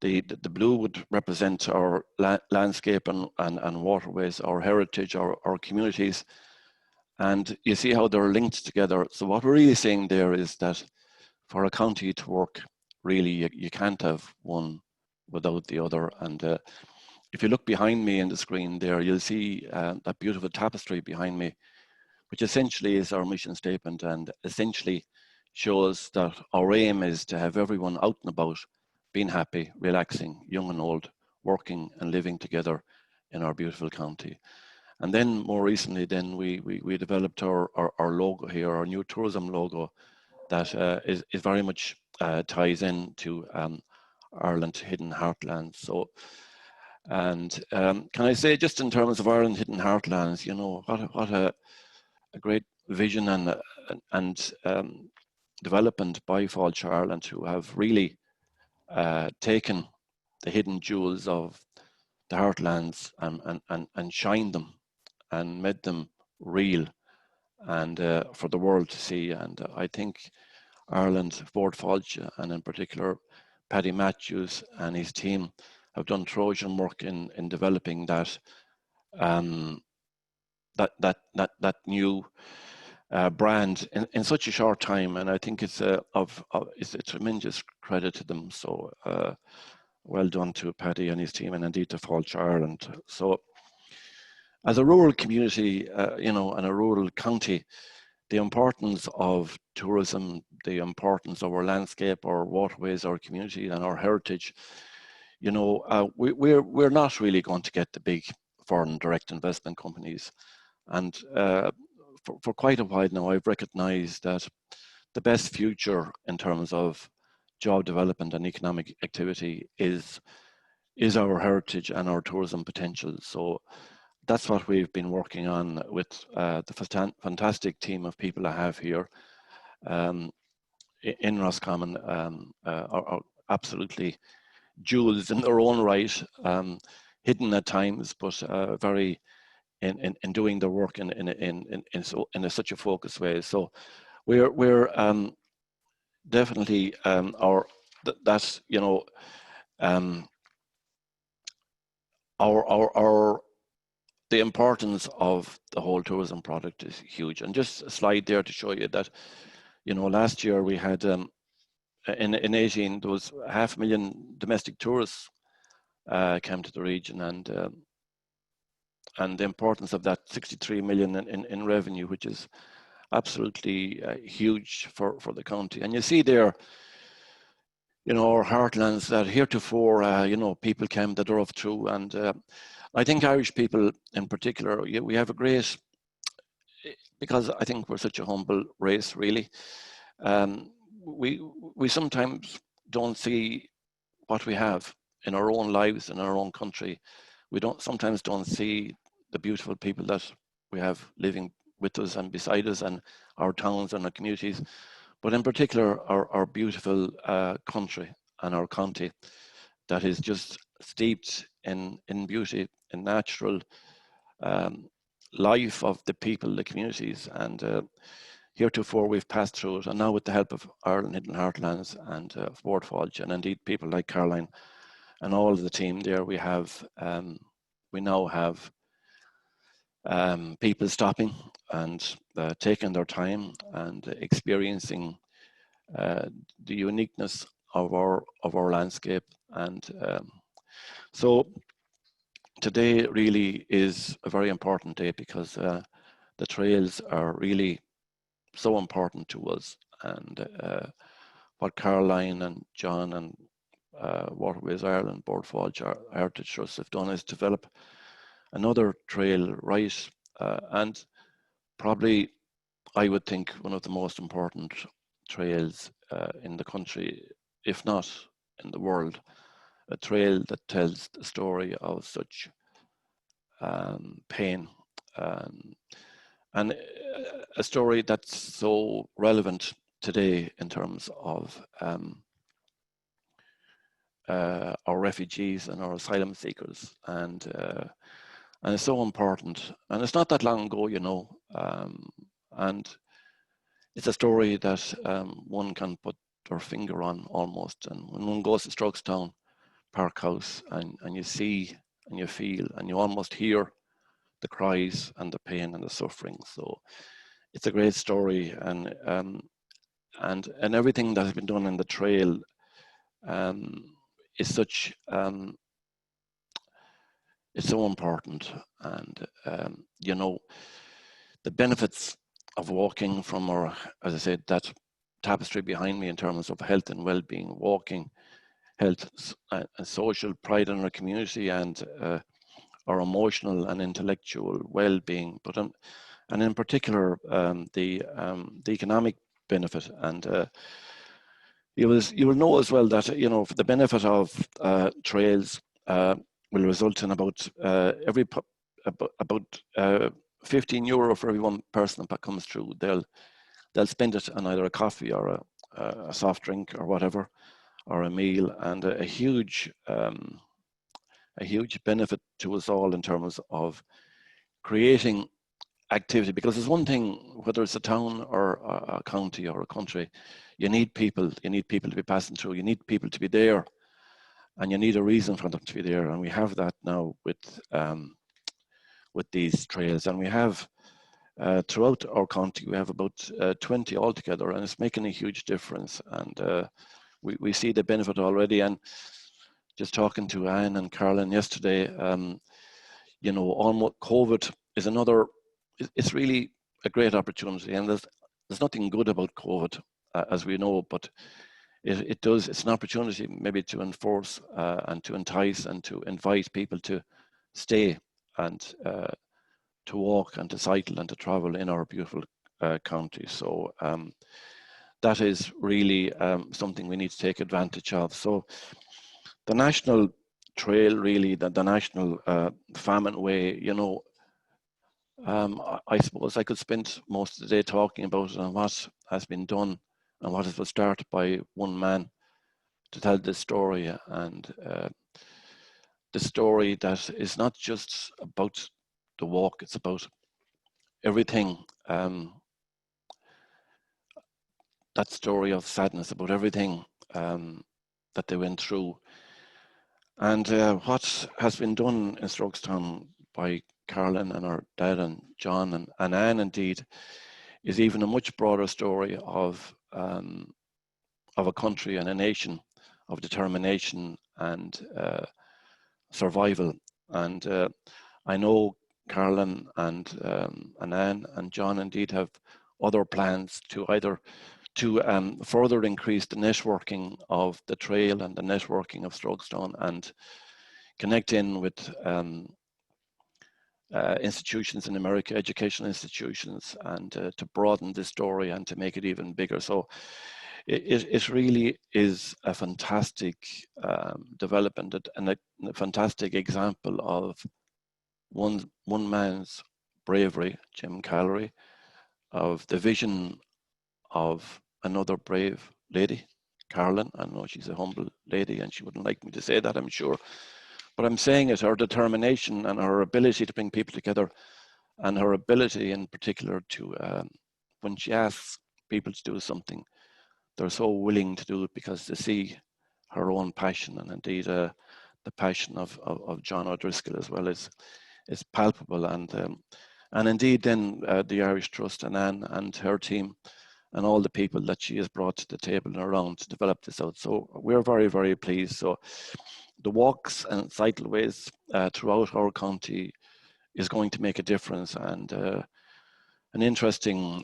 the blue would represent our landscape and waterways, our heritage, our communities, and you see how they're linked together. So what we're really saying there is that for a county to work, really you can't have one without the other. And if you look behind me in the screen there, you'll see that beautiful tapestry behind me, which essentially is our mission statement, and essentially shows that our aim is to have everyone out and about, being happy, relaxing, young and old, working and living together in our beautiful county. And then more recently, then we developed our logo here, our new tourism logo, that is very much ties in to Ireland Hidden Heartlands. So, and can I say, just in terms of Ireland Hidden Heartlands, you know, what a great vision and development by Fáilte Ireland, who have really taken the hidden jewels of the heartlands and shined them and made them real and for the world to see. And I think Ireland, Board Fáilte, and in particular Paddy Matthews and his team have done Trojan work in developing that that new brand in such a short time, and I think it's it's a tremendous credit to them. So well done to Paddy and his team, and indeed to Fáilte Ireland. So as a rural community, you know, and a rural county, the importance of tourism, the importance of our landscape, our waterways, our community, and our heritage, you know, we're not really going to get the big foreign direct investment companies. And for quite a while now, I've recognized that the best future in terms of job development and economic activity is our heritage and our tourism potential. So that's what we've been working on with the fantastic team of people I have here in Roscommon, are absolutely jewels in their own right, hidden at times, but very in doing their work in such a focused way. So we're definitely that's, you know, the importance of the whole tourism product is huge. And just a slide there to show you that, you know, last year we had in Eugene, there was 500,000 domestic tourists came to the region, and the importance of that 63 million in revenue, which is absolutely huge for the county. And you see there, you know, our heartlands that heretofore, you know, people came, they drove through, and I think Irish people in particular, we have a great, because I think we're such a humble race, really. We sometimes don't see what we have in our own lives, in our own country. We sometimes don't see the beautiful people that we have living with us and beside us, and our towns and our communities, but in particular our beautiful country and our county that is just steeped in beauty, in natural life of the people, the communities, and heretofore we've passed through it, and now with the help of Ireland Hidden Heartlands and Waterways, and indeed people like Caroilin and all of the team there, we now have people stopping and taking their time and experiencing the uniqueness of our landscape. And so today really is a very important day, because the trails are really so important to us. And what Caroilin and John and Waterways Ireland, Board Forge, our Heritage Trust have done is develop another trail, right? And probably, I would think, one of the most important trails in the country, if not in the world. A trail that tells the story of such pain, and a story that's so relevant today in terms of our refugees and our asylum seekers, and it's so important. And it's not that long ago, you know, and it's a story that one can put their finger on almost. And when one goes to Strokestown Park House, and you see and you feel and you almost hear the cries and the pain and the suffering. So it's a great story, and everything that has been done in the trail is such, it's so important. And you know, the benefits of walking from our, as I said, that tapestry behind me in terms of health and well-being, walking, health and social pride in our community, and our emotional and intellectual well-being, but and in particular the economic benefit. And you will know as well that, you know, the benefit of trails will result in about €15 for every one person that comes through. They'll spend it on either a coffee or a soft drink or whatever, or a meal, and a huge benefit to us all in terms of creating activity. Because there's one thing, whether it's a town or a county or a country, you need people to be passing through, you need people to be there, and you need a reason for them to be there. And we have that now with these trails, and we have throughout our county, we have about 20 altogether, and it's making a huge difference. And we see the benefit already. And just talking to Anne and Caroilin yesterday, you know, almost COVID is another, it's really a great opportunity. And there's nothing good about COVID, as we know, but it's an opportunity maybe to enforce and to entice and to invite people to stay and to walk and to cycle and to travel in our beautiful county. So that is really something we need to take advantage of. So the national trail, really, the national Famine Way, you know, I suppose I could spend most of the day talking about it and what has been done and what was started by one man to tell this story, and the story that is not just about the walk, it's about everything, that story of sadness, about everything that they went through. And what has been done in Strokestown by Caroilin and her dad and John and Anne indeed is even a much broader story of a country and a nation, of determination and survival. And I know Caroilin and Anne and John indeed have other plans to either further increase the networking of the trail and the networking of Strokestown and connect in with institutions in America, educational institutions, and to broaden this story and to make it even bigger. So it really is a fantastic development and a fantastic example of one man's bravery, Jim Callery, of the vision of another brave lady, Caroilin. I know she's a humble lady and she wouldn't like me to say that, I'm sure. But I'm saying it, her determination and her ability to bring people together, and her ability in particular to, when she asks people to do something, they're so willing to do it because they see her own passion, and indeed the passion of John Driscoll as well is palpable. And indeed then the Irish Trust and Anne and her team and all the people that she has brought to the table and around to develop this out. So we're very, very pleased. So the walks and cycleways throughout our county is going to make a difference. And an interesting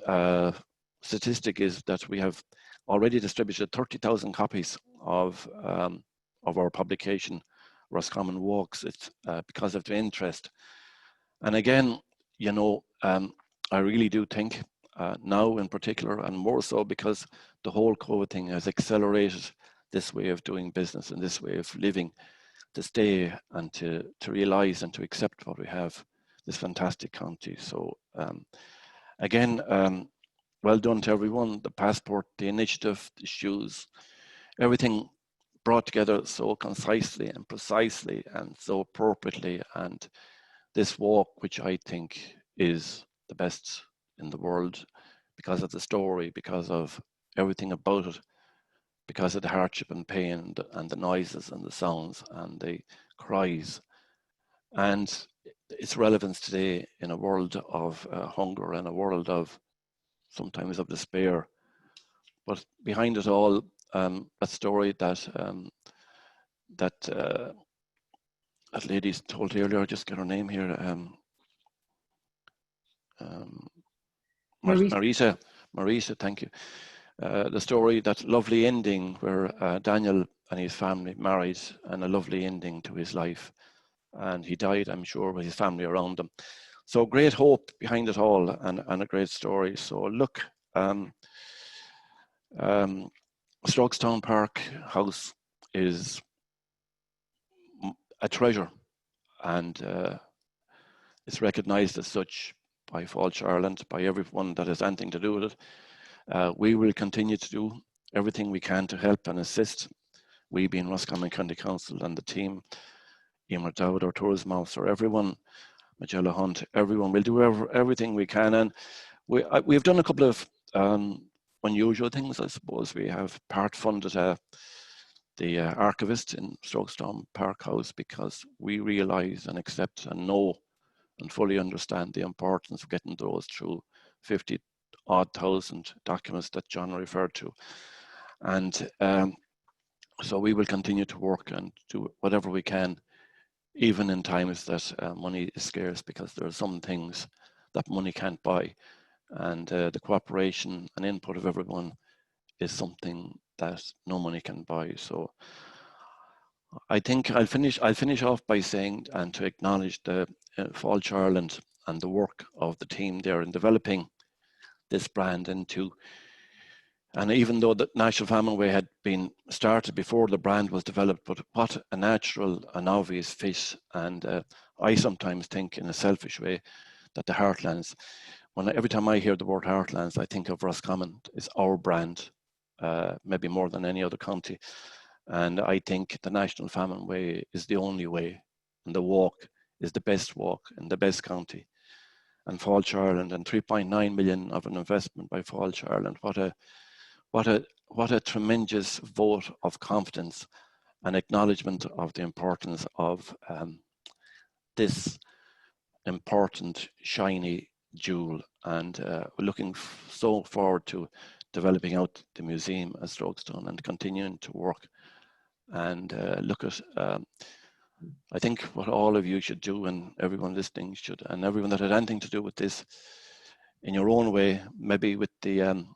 statistic is that we have already distributed 30,000 copies of our publication, Roscommon Walks. It's because of the interest. And again, you know, I really do think now in particular, and more so because the whole COVID thing has accelerated this way of doing business and this way of living, to stay and to realize and to accept what we have, this fantastic county. So again, well done to everyone, the passport, the initiative, the shoes, everything brought together so concisely and precisely and so appropriately. And this walk, which I think is the best in the world because of the story, because of everything about it, because of the hardship and pain and the noises and the sounds and the cries, and its relevance today in a world of hunger and a world of sometimes of despair. But behind it all, a story that that lady told earlier, I'll just get her name here, Marita, thank you. The story, that lovely ending where Daniel and his family married, and a lovely ending to his life. And he died, I'm sure, with his family around him. So great hope behind it all, and a great story. So look, Strokestown Park House is a treasure, and it's recognised as such by Falch Ireland, by everyone that has anything to do with it. We will continue to do everything we can to help and assist. We being Roscommon County Council and the team, Emer Dowd, our tourism officer, everyone, Magella Hunt, everyone will do everything we can. And we've done a couple of unusual things, I suppose. We have part funded the archivist in Strokestown Park House because we realise and accept and know and fully understand the importance of getting those through 50-odd thousand documents that John referred to. And so we will continue to work and do whatever we can, even in times that money is scarce, because there are some things that money can't buy. And the cooperation and input of everyone is something that no money can buy. So I think I'll finish off by saying, and to acknowledge the Falch Ireland and the work of the team there in developing this brand into. And even though the National Famine Way had been started before the brand was developed, but what a natural and obvious fit. And I sometimes think, in a selfish way, that the heartlands, every time I hear the word heartlands, I think of Roscommon. It's our brand, maybe more than any other county. And I think the National Famine Way is the only way, and the walk is the best walk in the best county. And Falch Ireland, and 3.9 million of an investment by Falch Ireland. What a tremendous vote of confidence and acknowledgement of the importance of this important, shiny jewel. And we're looking so forward to developing out the museum at Strokestown and continuing to work and look at, I think what all of you should do, and everyone listening should, and everyone that had anything to do with this in your own way, maybe with the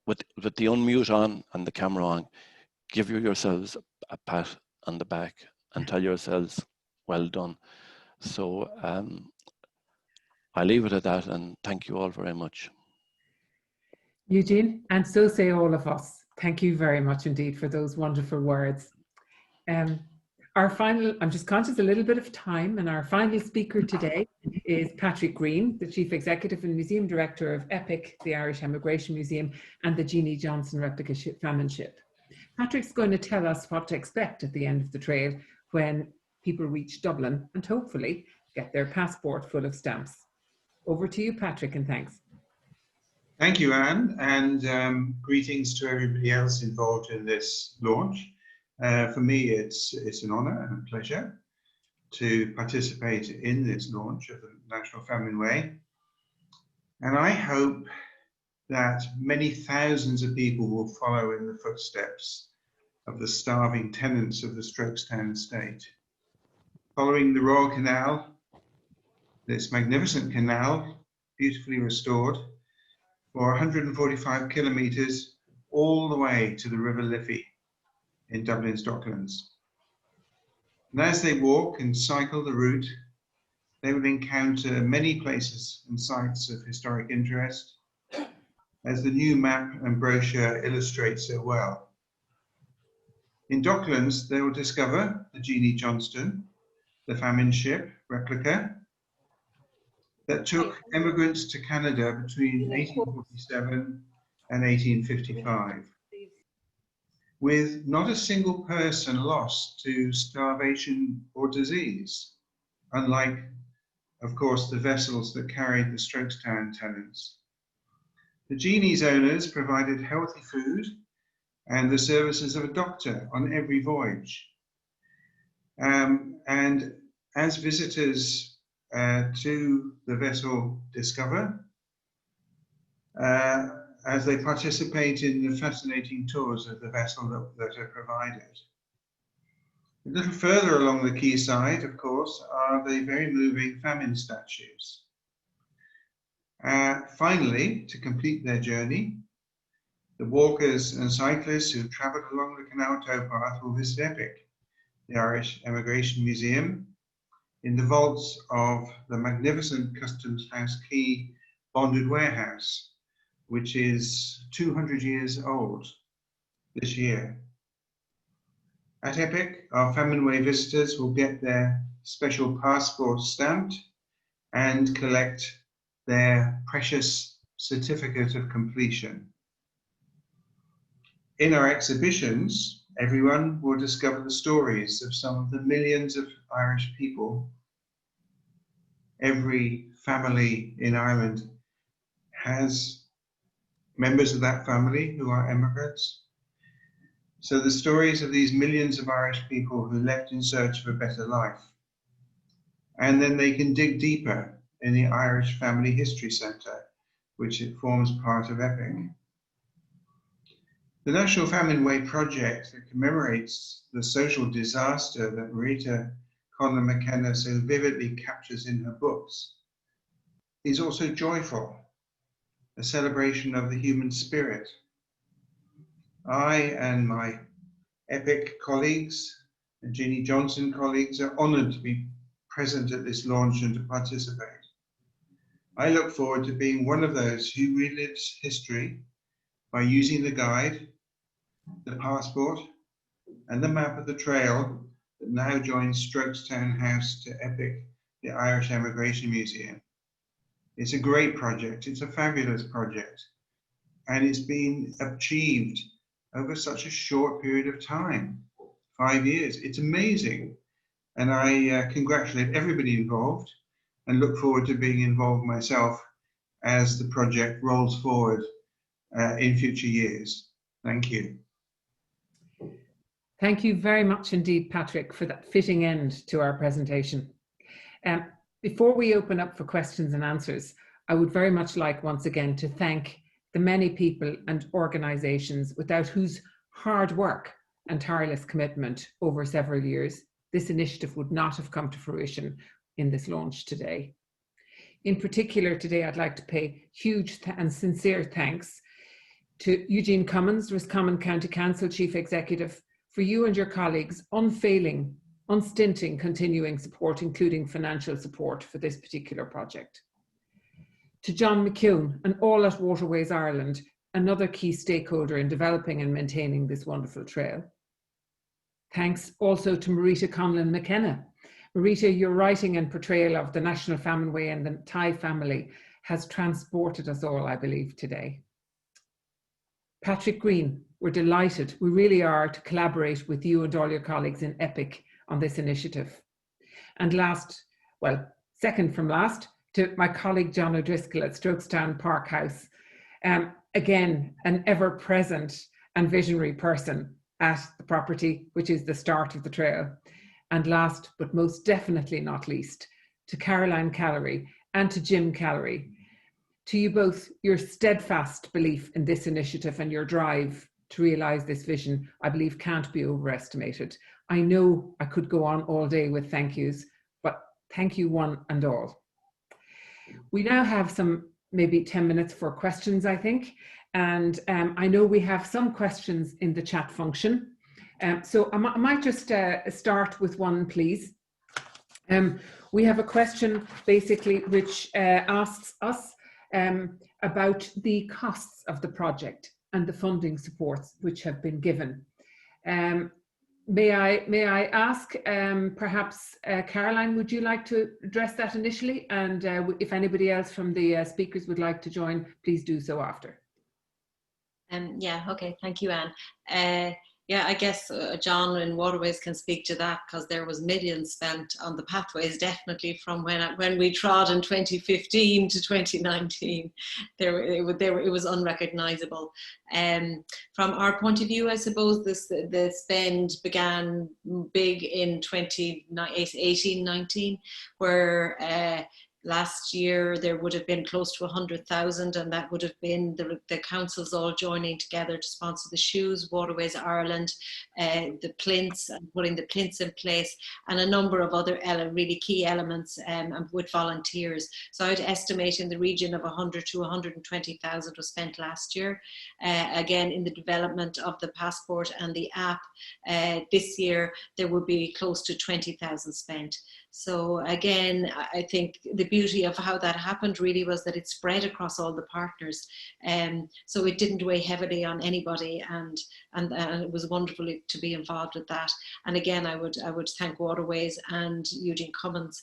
with the unmute on and the camera on, give yourselves a pat on the back and tell yourselves, well done. So I leave it at that, and thank you all very much. Eugene, and so say all of us. Thank you very much indeed for those wonderful words. Our final, I'm just conscious a little bit of time, and our final speaker today is Patrick Greene, the Chief Executive and Museum Director of EPIC, the Irish Emigration Museum, and the Jeannie Johnston Replica Famine Ship. Patrick's going to tell us what to expect at the end of the trail when people reach Dublin and hopefully get their passport full of stamps. Over to you, Patrick, and thanks. Thank you, Anne, and greetings to everybody else involved in this launch. For me, it's an honour and a pleasure to participate in this launch of the National Famine Way. And I hope that many thousands of people will follow in the footsteps of the starving tenants of the Strokestown estate. Following the Royal Canal, this magnificent canal, beautifully restored, for 145 kilometres all the way to the River Liffey in Dublin's Docklands. And as they walk and cycle the route, they will encounter many places and sites of historic interest, as the new map and brochure illustrate so well. In Docklands, they will discover the Jeannie Johnston, the famine ship, Replica, that took emigrants to Canada between 1847 and 1855. With not a single person lost to starvation or disease, unlike, of course, the vessels that carried the Strokestown tenants. The Jeannie's owners provided healthy food and the services of a doctor on every voyage. And as visitors to the vessel discover, as they participate in the fascinating tours of the vessel that are provided. A little further along the quayside, of course, are the very moving famine statues. Finally, to complete their journey, the walkers and cyclists who travelled along the canal towpath will visit EPIC, the Irish Emigration Museum, in the vaults of the magnificent Customs House Quay bonded warehouse, which is 200 years old this year. At EPIC, our Famine Way visitors will get their special passport stamped and collect their precious certificate of completion. In our exhibitions, everyone will discover the stories of some of the millions of Irish people. Every family in Ireland has members of that family who are emigrants. So the stories of these millions of Irish people who left in search of a better life. And then they can dig deeper in the Irish Family History Centre, which it forms part of EPIC. The National Famine Way project that commemorates the social disaster that Marita Conlon McKenna so vividly captures in her books is also joyful, a celebration of the human spirit. I and my EPIC colleagues and Jeannie Johnston colleagues are honoured to be present at this launch and to participate. I look forward to being one of those who relives history by using the guide, the passport, and the map of the trail that now joins Strokestown House to EPIC the Irish Emigration Museum. It's a great project. It's a fabulous project. And it's been achieved over such a short period of time, 5 years. It's amazing. And I congratulate everybody involved and look forward to being involved myself as the project rolls forward in future years. Thank you. Thank you very much indeed, Patrick, for that fitting end to our presentation. Before we open up for questions and answers, I would very much like once again to thank the many people and organisations without whose hard work and tireless commitment over several years, this initiative would not have come to fruition in this launch today. In particular, today I'd like to pay huge and sincere thanks to Eugene Cummins, Roscommon County Council Chief Executive, for you and your colleagues' unfailing, unstinting continuing support, including financial support for this particular project. To John McKeown and all at Waterways Ireland, another key stakeholder in developing and maintaining this wonderful trail. Thanks also to Marita Conlon McKenna. Marita, your writing and portrayal of the National Famine Way and the Thai family has transported us all, I believe, today. Patrick Greene, we're delighted, we really are, to collaborate with you and all your colleagues in EPIC on this initiative. And last, well, second from last, to my colleague John O'Driscoll at Strokestown Park House. Again, an ever-present and visionary person at the property, which is the start of the trail. And last, but most definitely not least, to Caroline Callery and to Jim Callery. To you both, your steadfast belief in this initiative and your drive to realise this vision, I believe, can't be overestimated. I know I could go on all day with thank yous, but thank you one and all. We now have some maybe 10 minutes for questions, I think. And I know we have some questions in the chat function. So I might just start with one, please. We have a question basically which asks us about the costs of the project and the funding supports which have been given. May I ask, perhaps, Caroline, would you like to address that initially? And if anybody else from the speakers would like to join, please do so after. Yeah, okay, thank you, Anne. Yeah, I guess John and Waterways can speak to that, because there was millions spent on the pathways, definitely from when we trod in 2015 to 2019. It was unrecognisable. From our point of view, I suppose the spend began big in 2018-19, where last year there would have been close to 100,000, and that would have been the councils all joining together to sponsor the shoes, Waterways Ireland, the plinths, and putting the plinths in place, and a number of other really key elements with volunteers. So I'd estimate in the region of 100 to 120,000 was spent last year. Again, in the development of the passport and the app, this year there would be close to 20,000 spent. So again, I think the beauty of how that happened really was that it spread across all the partners. So it didn't weigh heavily on anybody, and it was wonderful to be involved with that. And again, I would thank Waterways and Eugene Cummins,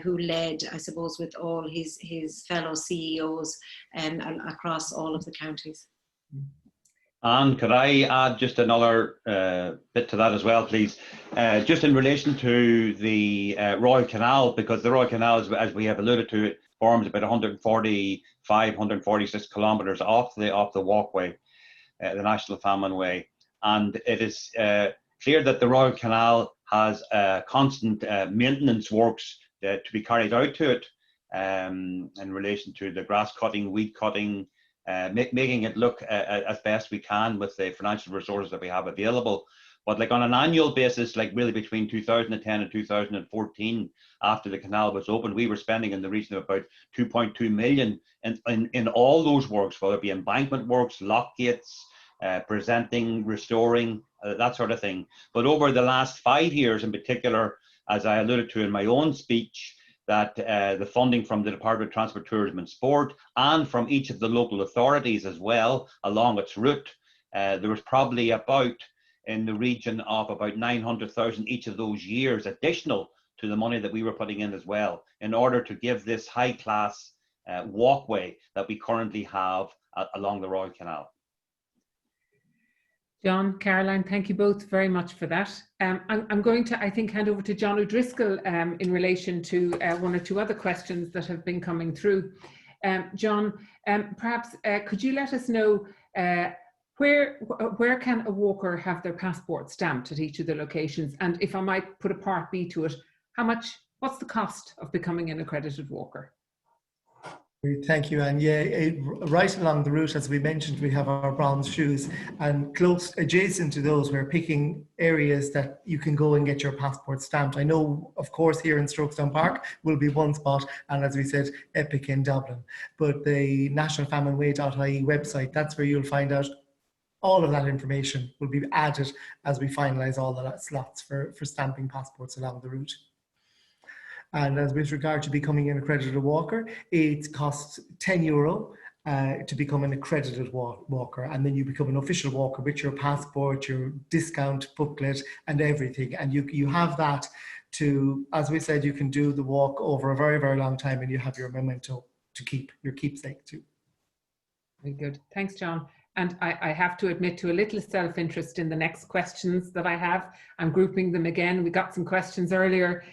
who led, I suppose, with all his fellow CEOs across all of the counties. And could I add just another bit to that as well, please? Just in relation to the Royal Canal, because the Royal Canal, as we have alluded to, it forms about 146 kilometres off the walkway, the National Famine Way. And it is clear that the Royal Canal has constant maintenance works to be carried out to it in relation to the grass cutting, weed cutting, making it look as best we can with the financial resources that we have available. But like on an annual basis, like really between 2010 and 2014, after the canal was opened, we were spending in the region of about 2.2 million in all those works, whether it be embankment works, lock gates, presenting, restoring, that sort of thing. But over the last 5 years in particular, as I alluded to in my own speech, that the funding from the Department of Transport, Tourism and Sport, and from each of the local authorities as well along its route, there was probably about in the region of about 900,000 each of those years additional to the money that we were putting in as well, in order to give this high class walkway that we currently have along the Royal Canal. John, Caroline, thank you both very much for that. I'm going to, I think, hand over to John O'Driscoll in relation to one or two other questions that have been coming through. John, perhaps could you let us know where can a walker have their passport stamped at each of the locations? And if I might put a part B to it, what's the cost of becoming an accredited walker? Thank you, and yeah, right along the route, as we mentioned, we have our bronze shoes, and close adjacent to those, we're picking areas that you can go and get your passport stamped. I know, of course, here in Strokestown Park will be one spot, and as we said, Epic in Dublin. But the nationalfamineWay.ie website, that's where you'll find out all of that information will be added as we finalise all the slots for stamping passports along the route. And as with regard to becoming an accredited walker, it costs €10 to become an accredited walker, and then you become an official walker with your passport, your discount booklet and everything, and you have that to, as we said, you can do the walk over a very, very long time, and you have your memento to keep, your keepsake too. Very good, thanks John. And I have to admit to a little self-interest in the next questions that I have. I'm grouping them again. We got some questions earlier.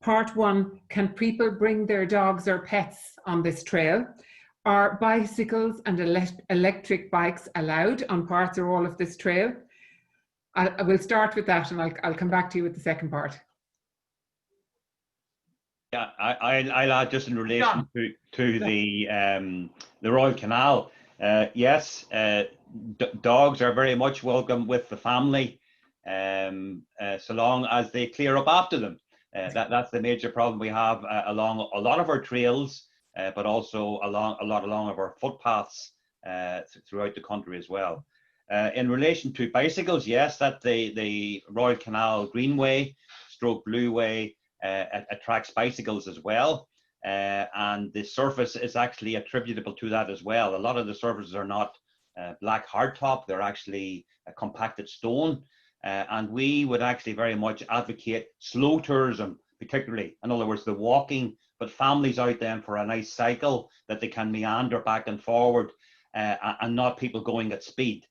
Part 1, can people bring their dogs or pets on this trail? Are bicycles and electric bikes allowed on parts or all of this trail? I will start with that, and I'll come back to you with the second part. Yeah, I'll add just in relation to the Royal Canal. Yes, dogs are very much welcome with the family, so long as they clear up after them. That's the major problem we have along a lot of our trails, but also along of our footpaths throughout the country as well. In relation to bicycles, yes, that the Royal Canal Greenway, Stroke Blue Way, attracts bicycles as well, and the surface is actually attributable to that as well. A lot of the surfaces are not black hardtop; they're actually a compacted stone. And we would actually very much advocate slow tourism, particularly, in other words, the walking, but families out then for a nice cycle that they can meander back and forward, and not people going at speed.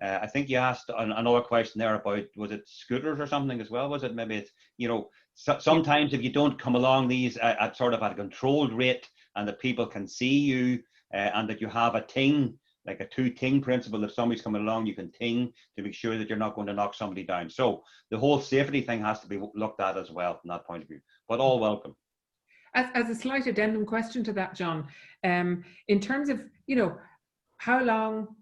I think you asked another question there about, was it scooters or something as well? Was it? Maybe it's, you know, sometimes if you don't come along these at sort of at a controlled rate, and that people can see you, and that you have a ting, like a 2-ting principle. If somebody's coming along, you can ting to make sure that you're not going to knock somebody down. So the whole safety thing has to be looked at as well from that point of view, but all welcome. As a slight addendum question to that, John, in terms of, you know, how long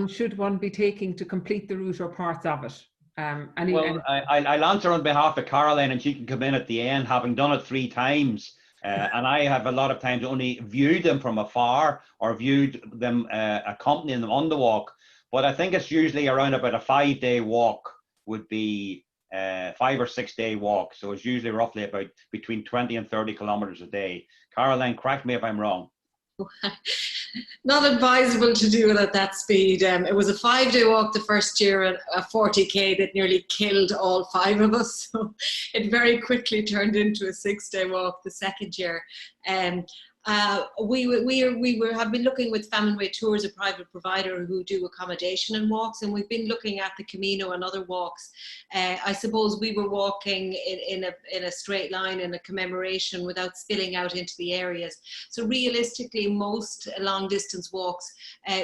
should one be taking to complete the route or parts of it? Well, I'll answer on behalf of Caroilin, and she can come in at the end, having done it 3 times. And I have a lot of times only viewed them from afar or viewed them accompanying them on the walk. But I think it's usually around about a 5-day walk would be 5 or 6 day walk. So it's usually roughly about between 20 and 30 kilometers a day. Caroilin, correct me if I'm wrong. Not advisable to do it at that speed. It was a 5-day walk the first year, and a 40k that nearly killed all 5 of us. So it very quickly turned into a 6-day walk the second year. We have been looking with Famine Way Tours, a private provider who do accommodation and walks, and we've been looking at the Camino and other walks. I suppose we were walking in a straight line in a commemoration without spilling out into the areas. So realistically, most long distance walks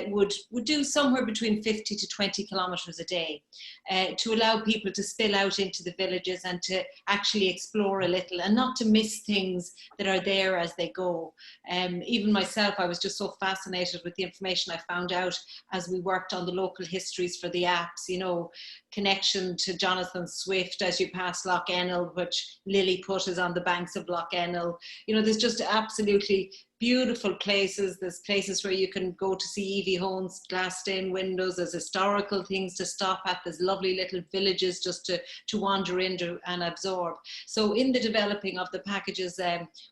would do somewhere between 50 to 20 kilometers a day, to allow people to spill out into the villages and to actually explore a little and not to miss things that are there as they go. Even myself, I was just so fascinated with the information I found out as we worked on the local histories for the apps, you know, connection to Jonathan Swift as you pass Loch Ennell, which Lilliput is on the banks of Loch Ennell. You know, there's just absolutely beautiful places. There's places where you can go to see Evie Hone's glass stained windows. There's historical things to stop at. There's lovely little villages just to wander into and absorb. So in the developing of the packages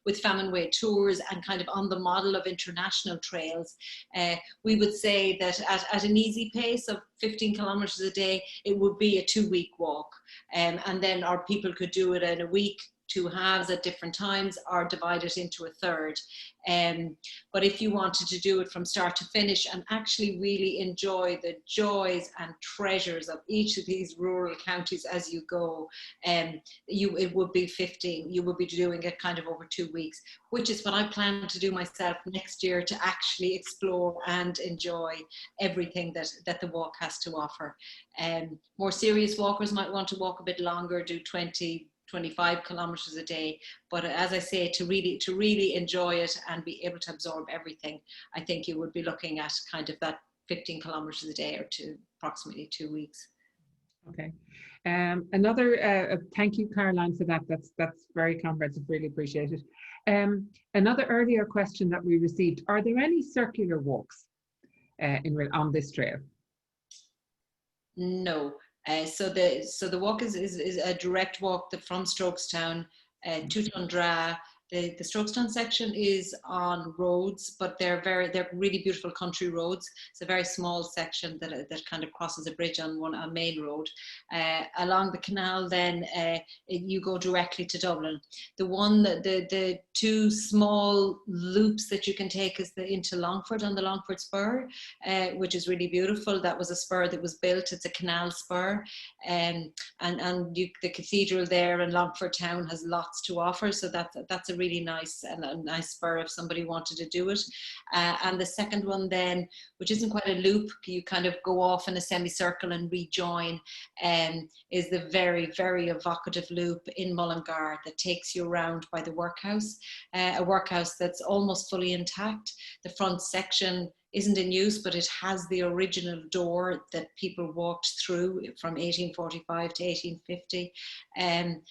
with Famine Way tours and kind of on the model of international trails, we would say that at an easy pace of 15 kilometers a day, it would be a 2-week walk. And then our people could do it in a week, 2 halves at different times, or divide it into a third. But if you wanted to do it from start to finish and actually really enjoy the joys and treasures of each of these rural counties as you go, it would be 15. You would be doing it kind of over 2 weeks, which is what I plan to do myself next year, to actually explore and enjoy everything that the walk has to offer. More serious walkers might want to walk a bit longer, do 25 kilometers a day, but as I say, to really enjoy it and be able to absorb everything, I think you would be looking at kind of that 15 kilometers a day, or approximately 2 weeks. Okay. Another thank you, Caroline, for that. That's very comprehensive. Really appreciate it. Another earlier question that we received: are there any circular walks on this trail? No. So the walk is a direct walk from Strokestown to Dundra. The Strokestown section is on roads, but they're really beautiful country roads. It's a very small section that kind of crosses a bridge on a main road. Along the canal, then you go directly to Dublin. The 2 small loops that you can take is into Longford on the Longford Spur, which is really beautiful. That was a spur that was built. It's a canal spur, and the cathedral there in Longford town has lots to offer. So that's a really nice spur if somebody wanted to do it. And the second one then, which isn't quite a loop, you kind of go off in a semicircle and rejoin, is the very, very evocative loop in Mullingar that takes you around by the workhouse, a workhouse that's almost fully intact. The front section isn't in use, but it has the original door that people walked through from 1845 to 1850, and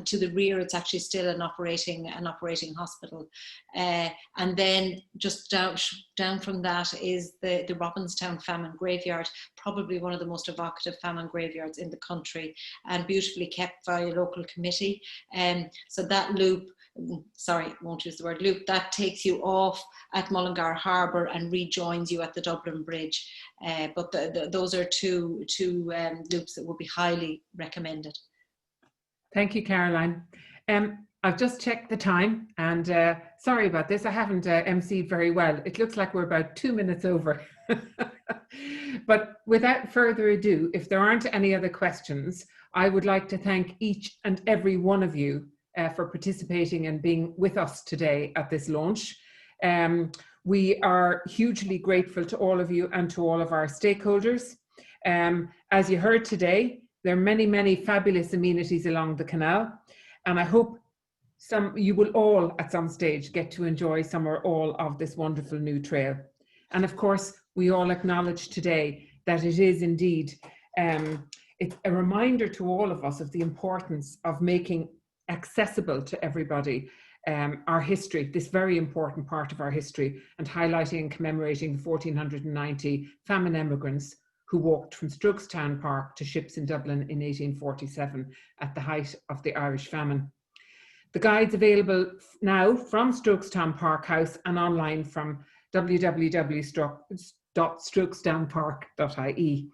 to the rear it's actually still an operating hospital, and then just down from that is the Robinstown famine graveyard, probably one of the most evocative famine graveyards in the country, and beautifully kept by a local committee. So that loop, sorry, won't use the word loop, that takes you off at Mullingar Harbour and rejoins you at the Dublin Bridge. But those are two loops that would be highly recommended. Thank you, Caroline. I've just checked the time, and sorry about this, I haven't emceed very well. It looks like we're about 2 minutes over. But without further ado, if there aren't any other questions, I would like to thank each and every one of you for participating and being with us today at this launch. We are hugely grateful to all of you and to all of our stakeholders. As you heard today, there are many, many fabulous amenities along the canal, and I hope you will all at some stage get to enjoy some or all of this wonderful new trail. And of course, we all acknowledge today that it is indeed it's a reminder to all of us of the importance of making accessible to everybody our history, this very important part of our history, and highlighting and commemorating the 1490 famine emigrants who walked from Strokestown Park to ships in Dublin in 1847 at the height of the Irish famine. The guide's available now from Strokestown Park House and online from www.strokestownpark.ie.